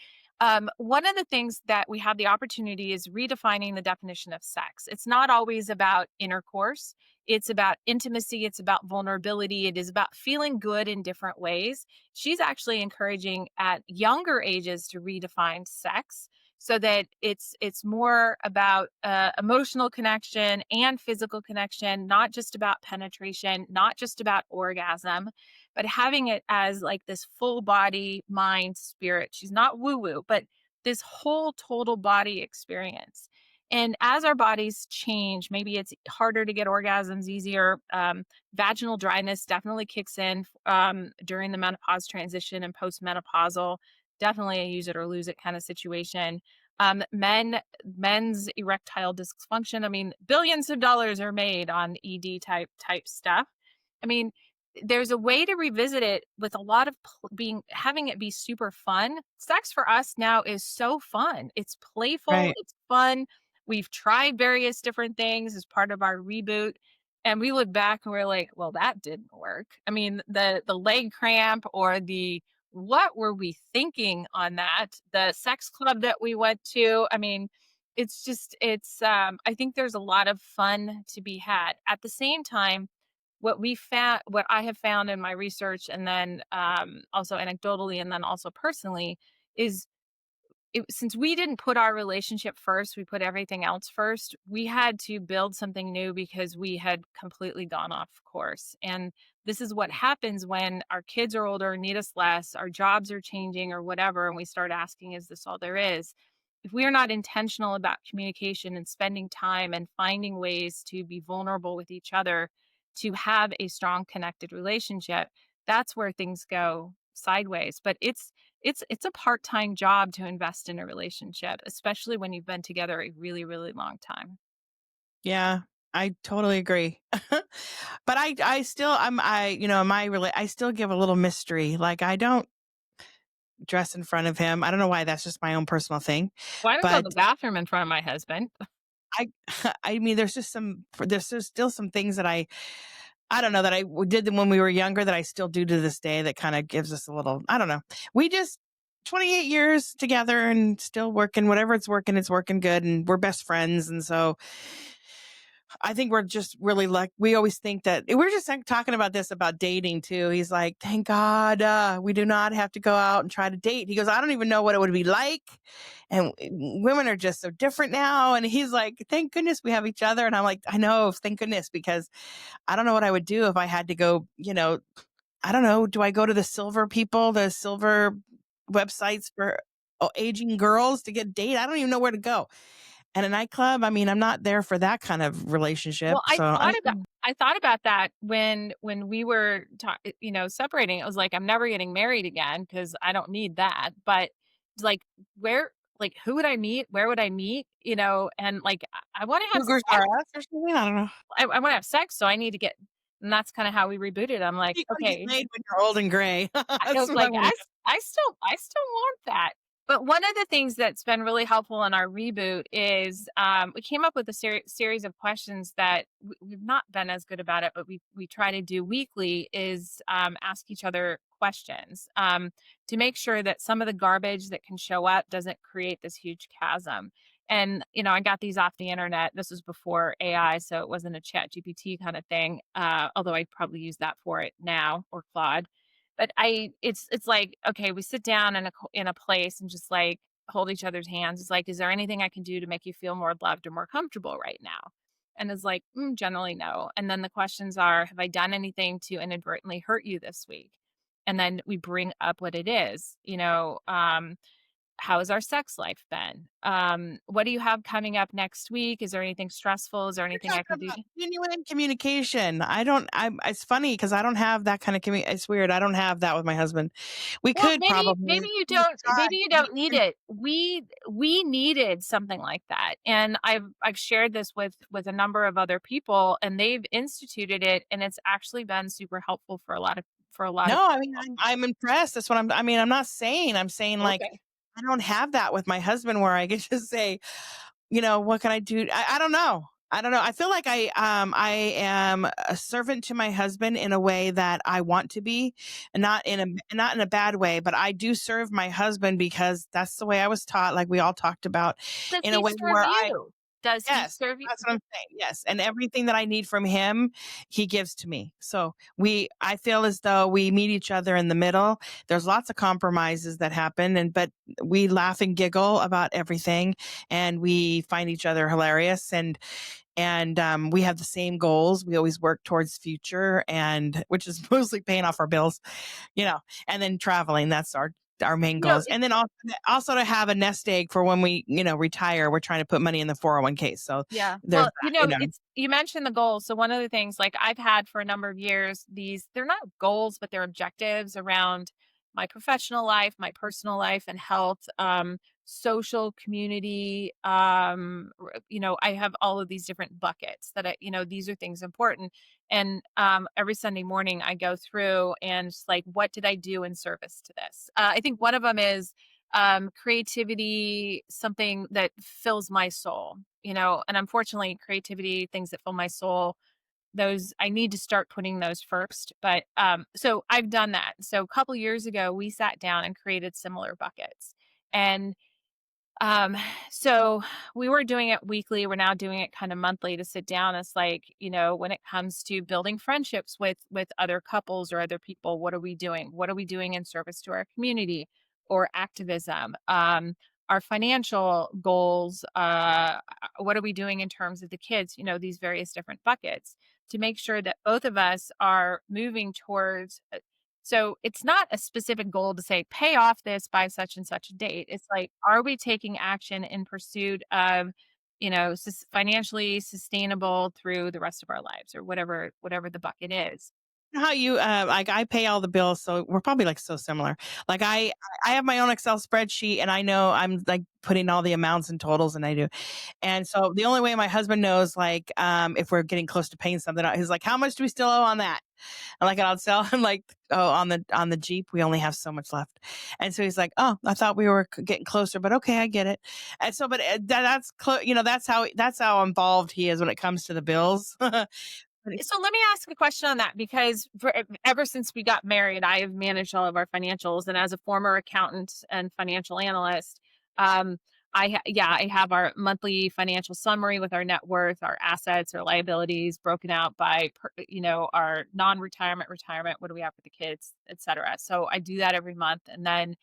one of the things that we have the opportunity is redefining the definition of sex. It's not always about intercourse. It's about intimacy. It's about vulnerability. It is about feeling good in different ways. She's actually encouraging at younger ages to redefine sex. so that it's more about emotional connection and physical connection, not just about penetration, not just about orgasm, but having it as like this full body, mind, spirit. She's not woo woo, but this whole total body experience. And as our bodies change, maybe it's harder to get orgasms, easier. Vaginal dryness definitely kicks in during the menopause transition and postmenopausal. Definitely a use it or lose it kind of situation. Men's erectile dysfunction. I mean, billions of dollars are made on ED type stuff. I mean, there's a way to revisit it with a lot of being having it be super fun. Sex for us now is so fun. It's playful, Right. it's fun. We've tried various different things as part of our reboot. And we look back and we're like, well, that didn't work. I mean, the leg cramp or the what were we thinking on that? The sex club that we went to. I mean, it's just I think there's a lot of fun to be had. At the same time, what I have found in my research and then also anecdotally and then also personally is since we didn't put our relationship first, we put everything else first. We had to build something new because we had completely gone off course. And this is what happens when our kids are older, need us less, our jobs are changing or whatever, and we start asking, is this all there is? If we are not intentional about communication and spending time and finding ways to be vulnerable with each other to have a strong connected relationship, that's where things go sideways. But it's a part-time job to invest in a relationship, especially when you've been together a really, really long time. Yeah, I totally agree. But I still, I still give a little mystery. Like I don't dress in front of him. I don't know why. That's just my own personal thing. Well, I don't go to But the bathroom in front of my husband. I, I mean, there's just still some things that I don't know that did them when we were younger that I still do to this day that kind of gives us a little, I don't know. We just 28 years together and still working, whatever it's working good. And we're best friends. And so I think we're just really like, we always think that we're just like, talking about this about dating too. He's like, thank God, we do not have to go out and try to date. He goes, I don't even know what it would be like. And women are just so different now. And he's like, thank goodness we have each other. And I'm like, I know, thank goodness, because I don't know what I would do if I had to go, I don't know. Do I go to the silver people, the silver websites for aging girls to get date? I don't even know where to go. And a nightclub, I mean, I'm not there for that kind of relationship. Well, So I don't know. I thought about that when we were separating. It was like, I'm never getting married again because I don't need that. But it's like, where like, who would I meet? Where would I meet? And like, I wanna have Cougars sex. are us or something. I don't know. I wanna have sex, so I need to get and that's kinda how we rebooted. I'm like, You gotta get "Okay." laid when you're old and gray. I That's was what I like, want to I still want that. But one of the things that's been really helpful in our reboot is we came up with a series of questions that we've not been as good about it, but we try to do weekly is ask each other questions to make sure that some of the garbage that can show up doesn't create this huge chasm. And I got these off the internet. This was before AI, so it wasn't a Chat GPT kind of thing. Although I'd probably use that for it now or Claude. But it's like, okay, we sit down in a place and just like hold each other's hands. It's like, is there anything I can do to make you feel more loved or more comfortable right now? And it's like, generally no. And then the questions are, have I done anything to inadvertently hurt you this week? And then we bring up what it is. How has our sex life been? What do you have coming up next week? Is there anything stressful? Is there You're anything I can talking do? about genuine communication. It's funny because I don't have that kind of it's weird. I don't have that with my husband. We Well, could probably maybe try. you don't need it. We needed something like that. And I've shared this with a number of other people and they've instituted it and it's actually been super helpful for a lot of No, I mean, people. I'm impressed. That's what I mean, I'm saying like, Okay. I don't have that with my husband where I can just say, what can I do? I don't know. I don't know. I feel like I am a servant to my husband in a way that I want to be, and not in a bad way, but I do serve my husband because that's the way I was taught, like we all talked about, Because in a he way served where you. Does he Yes, serve you? that's what I'm saying. Yes, and everything that I need from him, he gives to me. So I feel as though we meet each other in the middle. There's lots of compromises that happen, but we laugh and giggle about everything, and we find each other hilarious, and we have the same goals. We always work towards future, and which is mostly paying off our bills, and then traveling. That's our main You know, goals. And then also to have a nest egg for when we, retire. We're trying to put money in the 401k. So yeah. there's Well, that. it's you mentioned the goals. So one of the things like I've had for a number of years, they're not goals, but they're objectives around my professional life, my personal life and health, social community. I have all of these different buckets that these are things important. And every Sunday morning I go through and it's like, what did I do in service to this? I think one of them is creativity, something that fills my soul, and unfortunately creativity, things that fill my soul, those I need to start putting those first. But so I've done that. So a couple years ago we sat down and created similar buckets. And um, so we were doing it weekly. We're now doing it kind of monthly to sit down. It's like, when it comes to building friendships with other couples or other people, what are we doing? What are we doing in service to our community or activism? Our financial goals, what are we doing in terms of the kids, these various different buckets to make sure that both of us are moving towards so it's not a specific goal to say, pay off this by such and such a date. It's like, are we taking action in pursuit of, financially sustainable through the rest of our lives or whatever the bucket is. How you like I pay all the bills, so we're probably like so similar. Like I have my own Excel spreadsheet, and I know I'm like putting all the amounts and totals, and I do. And so the only way my husband knows, like, if we're getting close to paying something, he's like, "How much do we still owe on that?" And like, I'll tell him like, "Oh, on the Jeep, we only have so much left." And so he's like, "Oh, I thought we were getting closer, but okay, I get it." And so, but that's how involved he is when it comes to the bills. So let me ask a question on that because ever since we got married, I have managed all of our financials, and as a former accountant and financial analyst, um, I have our monthly financial summary with our net worth, our assets, our liabilities broken out by our non-retirement, retirement, what do we have for the kids, etc. So I do that every month, and then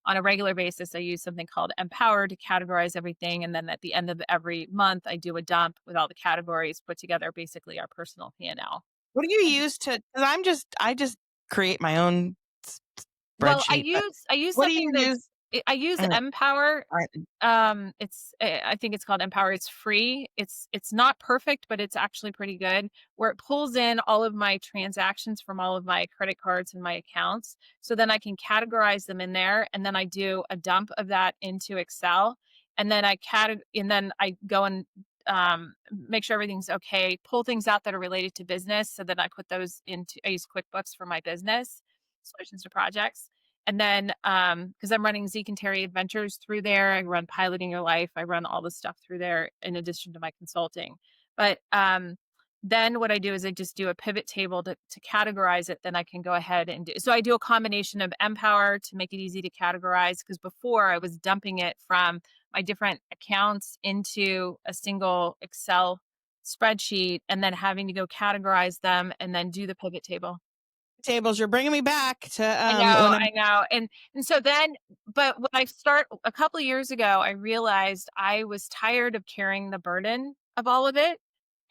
on a regular basis, I use something called Empower to categorize everything. And then at the end of every month, I do a dump with all the categories put together, basically our personal P&L. What do you use to? Because I just create my own Well, I spreadsheet. But use what do you something use? I use Uh, Empower. uh, I think it's called Empower. It's free. It's not perfect, but it's actually pretty good. Where it pulls in all of my transactions from all of my credit cards and my accounts, so then I can categorize them in there, and then I do a dump of that into Excel, and then I go and make sure everything's okay. Pull things out that are related to business, so then I put those into. I use QuickBooks for my business solutions to projects. And then, because I'm running Zeke and Terri Adventures through there, I run Piloting Your Life. I run all the stuff through there in addition to my consulting. But then what I do is I just do a pivot table to categorize it. Then I can go ahead and do. So I do a combination of Empower to make it easy to categorize. Because before I was dumping it from my different accounts into a single Excel spreadsheet and then having to go categorize them and then do the pivot table. tables. You're bringing me back to when I'm I know, and so then but when I start a couple of years ago, I realized I was tired of carrying the burden of all of it,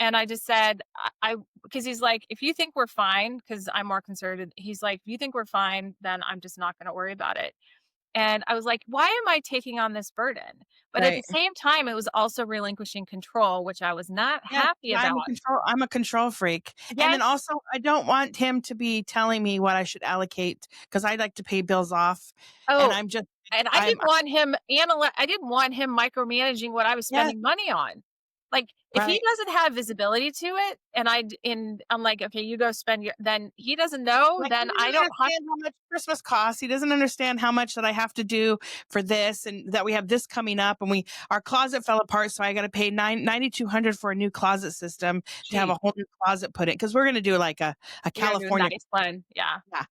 and I just said, I because he's like, "If you think we're fine," because I'm more conservative, he's like, "If you think we're fine, then I'm just not gonna worry about it." And I was like, "Why am I taking on this burden?" But at the right. same time, it was also relinquishing control, which I was not Yes, happy yeah, about. I'm a control freak. And then Yes. also I don't want him to be telling me what I should allocate because I like to pay bills off. And Oh, I'm just and I'm I didn't want him micromanaging what I was yes, spending money on. Like, if he right. doesn't have visibility to it and I'm like, "Okay, you go spend your," then he doesn't know, Like, he then I doesn't don't have. understand how much Christmas costs. He doesn't understand how much that I have to do for this and that we have this coming up and our closet fell apart, so I got to pay 9,200 for a new closet system to have a Gee, whole new closet put in because we're going to do like a you're gonna do a California. nice one. Yeah. Yeah.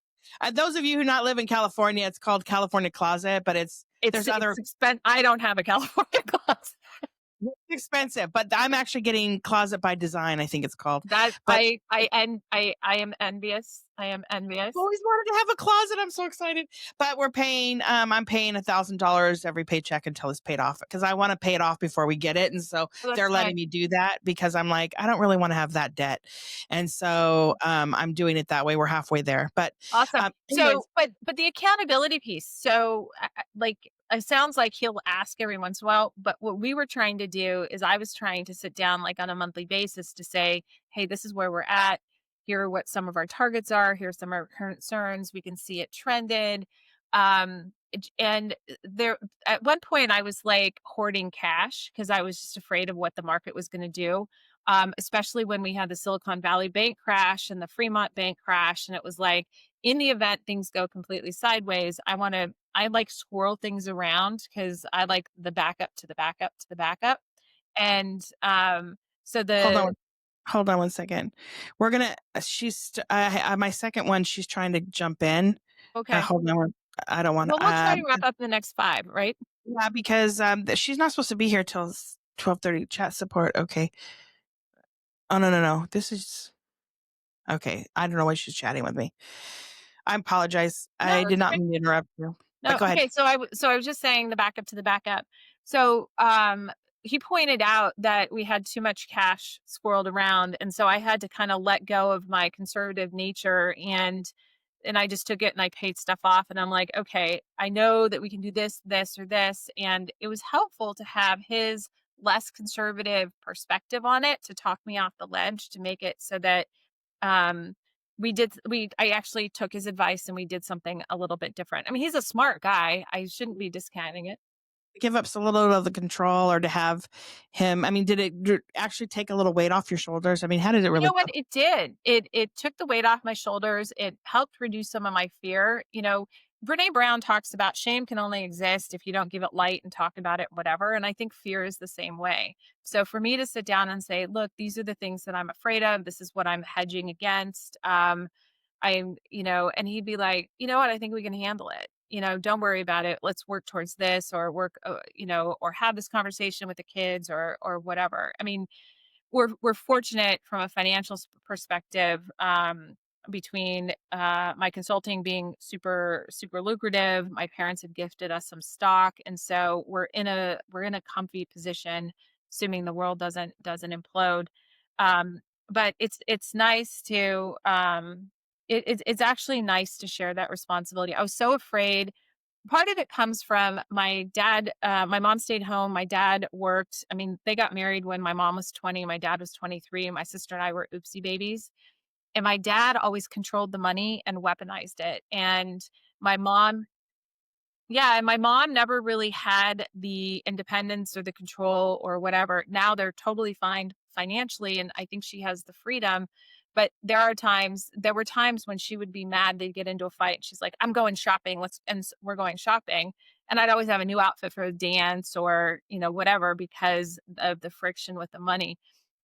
Those of you who not live in California, it's called California Closet, but there's other. It's expen I don't have a California closet. It's expensive, but I'm actually getting Closet by Design, I think it's called. That But I am envious. I am I've envious. always wanted to have a closet. I'm so excited. But I'm paying $1,000 every paycheck until it's paid off because I want to pay it off before we get it. And so Oh, that's they're letting fine. me do that because I'm like, I don't really want to have that debt. And so I'm doing it that way. We're halfway there. But Awesome. anyways, So, but the accountability piece. So, like, it sounds like he'll ask every once in a while. But what we were trying to do is, I was trying to sit down like on a monthly basis to say, hey, this is where we're at. Here are what some of our targets are. Here's some of our concerns. We can see it trended. And there, at one point, I was like hoarding cash because I was just afraid of what the market was going to do. Especially when we had the Silicon Valley bank crash and the Fremont bank crash, and it was like, in the event things go completely sideways, I like squirrel things around because I like the backup to the backup to the backup. And so hold the on. Hold on one second. We're gonna. My second one. She's trying to jump in. Okay. Hold on. I don't want Well, we'll try to. to wrap up the next five, right? Yeah, because she's not supposed to be here till 12:30. Chat support. Okay. Oh no no no. This is okay. I don't know why she's chatting with me. I apologize. No, I did that's not okay. mean to interrupt you. But No, go ahead. okay. So I was just saying the backup to the backup. So he pointed out that we had too much cash swirled around, and so I had to kind of let go of my conservative nature, and I just took it and I paid stuff off, and I'm like, okay, I know that we can do this, this, or this, and it was helpful to have his less conservative perspective on it to talk me off the ledge to make it so that um I actually took his advice and we did something a little bit different. I mean, he's a smart guy. I shouldn't be discounting it. Give up a little of the control, or to have him. I mean, did it actually take a little weight off your shoulders? I mean, how did it You really know what? feel? It did. It took the weight off my shoulders. It helped reduce some of my fear. Brene Brown talks about shame can only exist if you don't give it light and talk about it, whatever. And I think fear is the same way. So for me to sit down and say, look, these are the things that I'm afraid of. This is what I'm hedging against. And he'd be like, you know what? I think we can handle it. Don't worry about it. Let's work towards this, or work, or have this conversation with the kids, or whatever. I mean, we're fortunate from a financial perspective, between my consulting being super super lucrative. My parents had gifted us some stock, and so we're in a comfy position, assuming the world doesn't implode. But it's nice to it's actually nice to share that responsibility. I was so afraid. Part of it comes from my dad. My mom stayed home. My dad worked. I mean, they got married when my mom was 20, my dad was 23. My sister and I were oopsie babies. And my dad always controlled the money and weaponized it. And my mom yeah, and my mom never really had the independence or the control or whatever. Now they're totally fine financially, and I think she has the freedom. But there were times when she would be mad, they'd get into a fight. She's like, I'm going shopping. We're going shopping. And I'd always have a new outfit for a dance or, whatever, because of the friction with the money.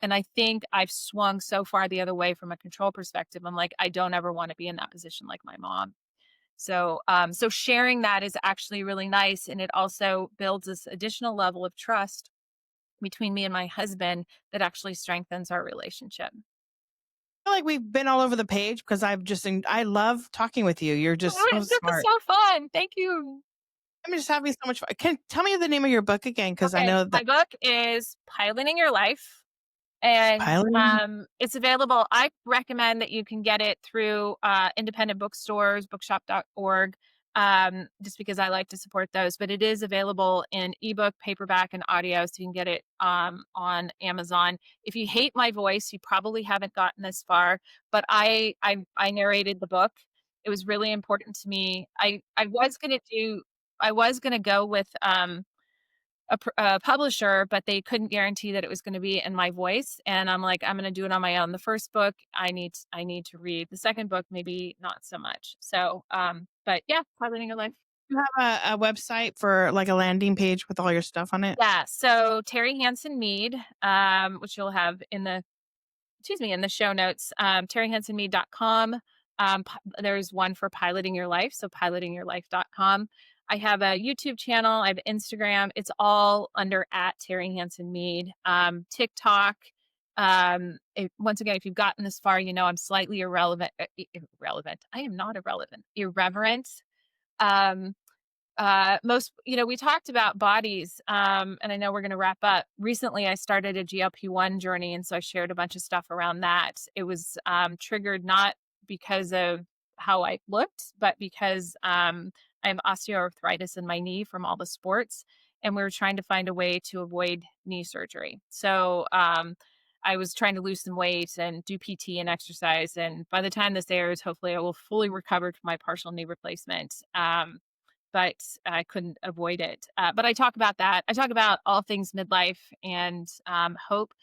And I think I've swung so far the other way from a control perspective. I'm like, I don't ever want to be in that position like my mom. So sharing that is actually really nice, and it also builds this additional level of trust between me and my husband that actually strengthens our relationship. I feel like we've been all over the page because I love talking with you. You're just so This was smart. so fun. Thank you. I'm just having so much fun. Can tell me the name of your book again? Because I Okay, know that my book is Piloting Your Life. And piloting. it's available. I recommend that you can get it through independent bookstores, bookshop.org, just because I like to support those. But it is available in ebook, paperback, and audio, so you can get it on Amazon. If you hate my voice, you probably haven't gotten this far. But I narrated the book. It was really important to me. I was gonna go with a publisher, but they couldn't guarantee that it was going to be in my voice. And I'm like, I'm going to do it on my own. The first book I need to read. The second book, maybe not so much. So, but yeah, piloting your life. You have a website for like a landing page with all your stuff on it. Yeah. So Terri Hanson Mead, which you'll have in the show notes, terrihansonmead.com. There's one for piloting your life. So pilotingyourlife.com. I have a YouTube channel. I have Instagram. It's all under at Terri Hanson Mead. TikTok. Once again, if you've gotten this far, you know I'm slightly irrelevant. Irrelevant. I am not irrelevant. Irreverent. Um, most, we talked about bodies, and I know we're going to wrap up. Recently, I started a GLP-1 journey, and so I shared a bunch of stuff around that. It was triggered not because of how I looked, but because I have osteoarthritis in my knee from all the sports, and we were trying to find a way to avoid knee surgery. So I was trying to lose some weight and do PT and exercise. And by the time this airs, hopefully I will fully recover from my partial knee replacement. But I couldn't avoid it. But I talk about that. I talk about all things midlife and hope.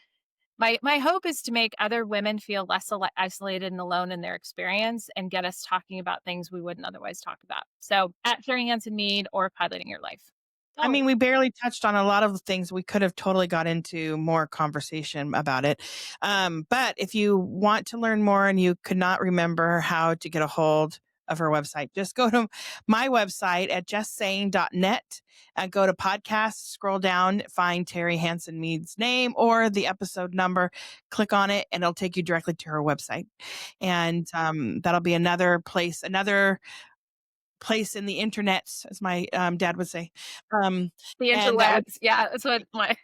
My hope is to make other women feel less isolated and alone in their experience and get us talking about things we wouldn't otherwise talk about. So at Terri Hanson Mead or Piloting Your Life. I mean, we barely touched on a lot of the things. We could have totally got into more conversation about it. But if you want to learn more and you could not remember how to get a hold of her website, just go to my website at justsaying.net and go to podcasts, scroll down, find Terri Hanson Mead's name or the episode number, click on it, and it'll take you directly to her website. And that'll be another place in the internet, as my dad would say. The interwebs. Yeah, that's what my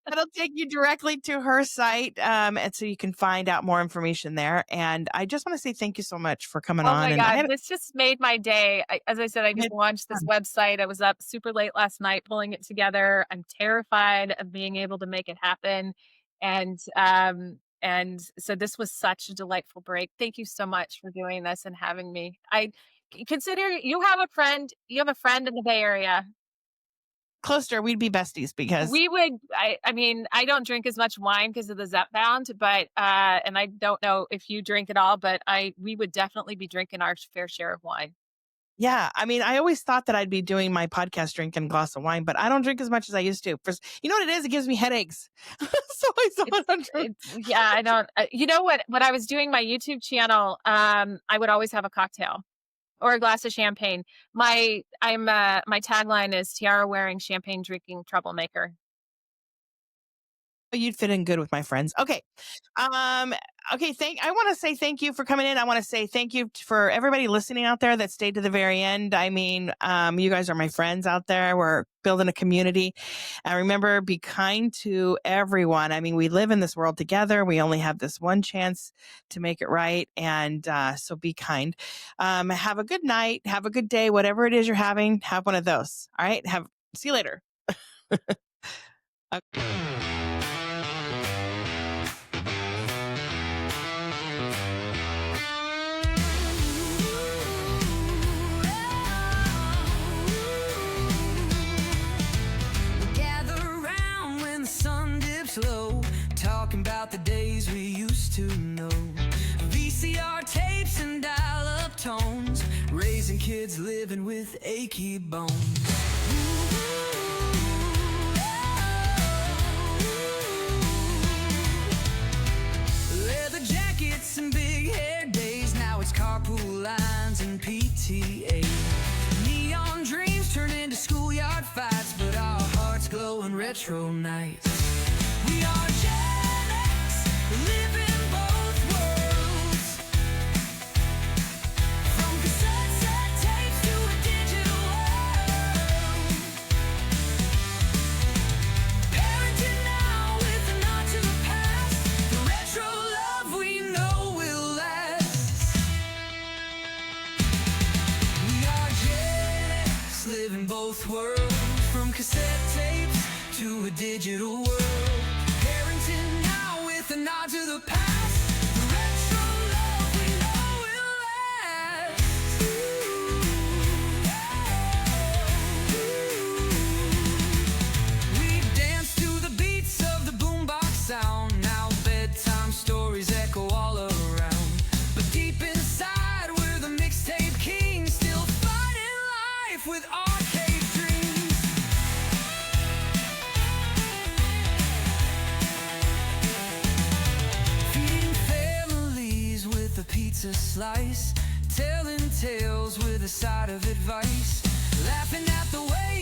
that'll take you directly to her site, and so you can find out more information there. And I just want to say thank you so much for coming on. Oh my God, this just made my day. As I said, I just launched this website. I was up super late last night pulling it together. I'm terrified of being able to make it happen. And so this was such a delightful break. Thank you so much for doing this and having me. I consider you have a friend in the Bay Area. Closer, we'd be besties because we would. I mean, I don't drink as much wine because of the Zepbound, but and I don't know if you drink at all, but we would definitely be drinking our fair share of wine. Yeah, I mean, I always thought that I'd be doing my podcast drinking a glass of wine, but I don't drink as much as I used to. You know what it is? It gives me headaches. So I don't drink. Yeah, I don't. You know what? When I was doing my YouTube channel, I would always have a cocktail or a glass of champagne. My tagline is tiara wearing, champagne drinking troublemaker. You'd fit in good with my friends. Okay. Okay. I want to say thank you for coming in. I want to say thank you for everybody listening out there that stayed to the very end. I mean, you guys are my friends out there. We're building a community. And remember, be kind to everyone. I mean, we live in this world together. We only have this one chance to make it right. And so be kind. Have a good night. Have a good day. Whatever it is you're having, have one of those. All right. See you later. Okay. Low, talking about the days we used to know. VCR tapes and dial-up tones, raising kids living with achy bones. Leather jackets and big hair days, now it's carpool lines and PTA. Neon dreams turn into schoolyard fights, but our hearts glow in retro nights. We are Gen X, living both worlds. From cassette tapes to a digital world. Parenting now with a nod to the past. The retro love we know will last. We are Gen X, living both worlds. From cassette tapes to a digital world. A nod to the past, the retro love we know will last. We dance to the beats of the boombox sound. Now bedtime stories echo all around. But deep inside, we're the mixtape kings, still fighting life with arcade dreams. Feeding families with a pizza slice, telling tales with the side of advice, laughing at the way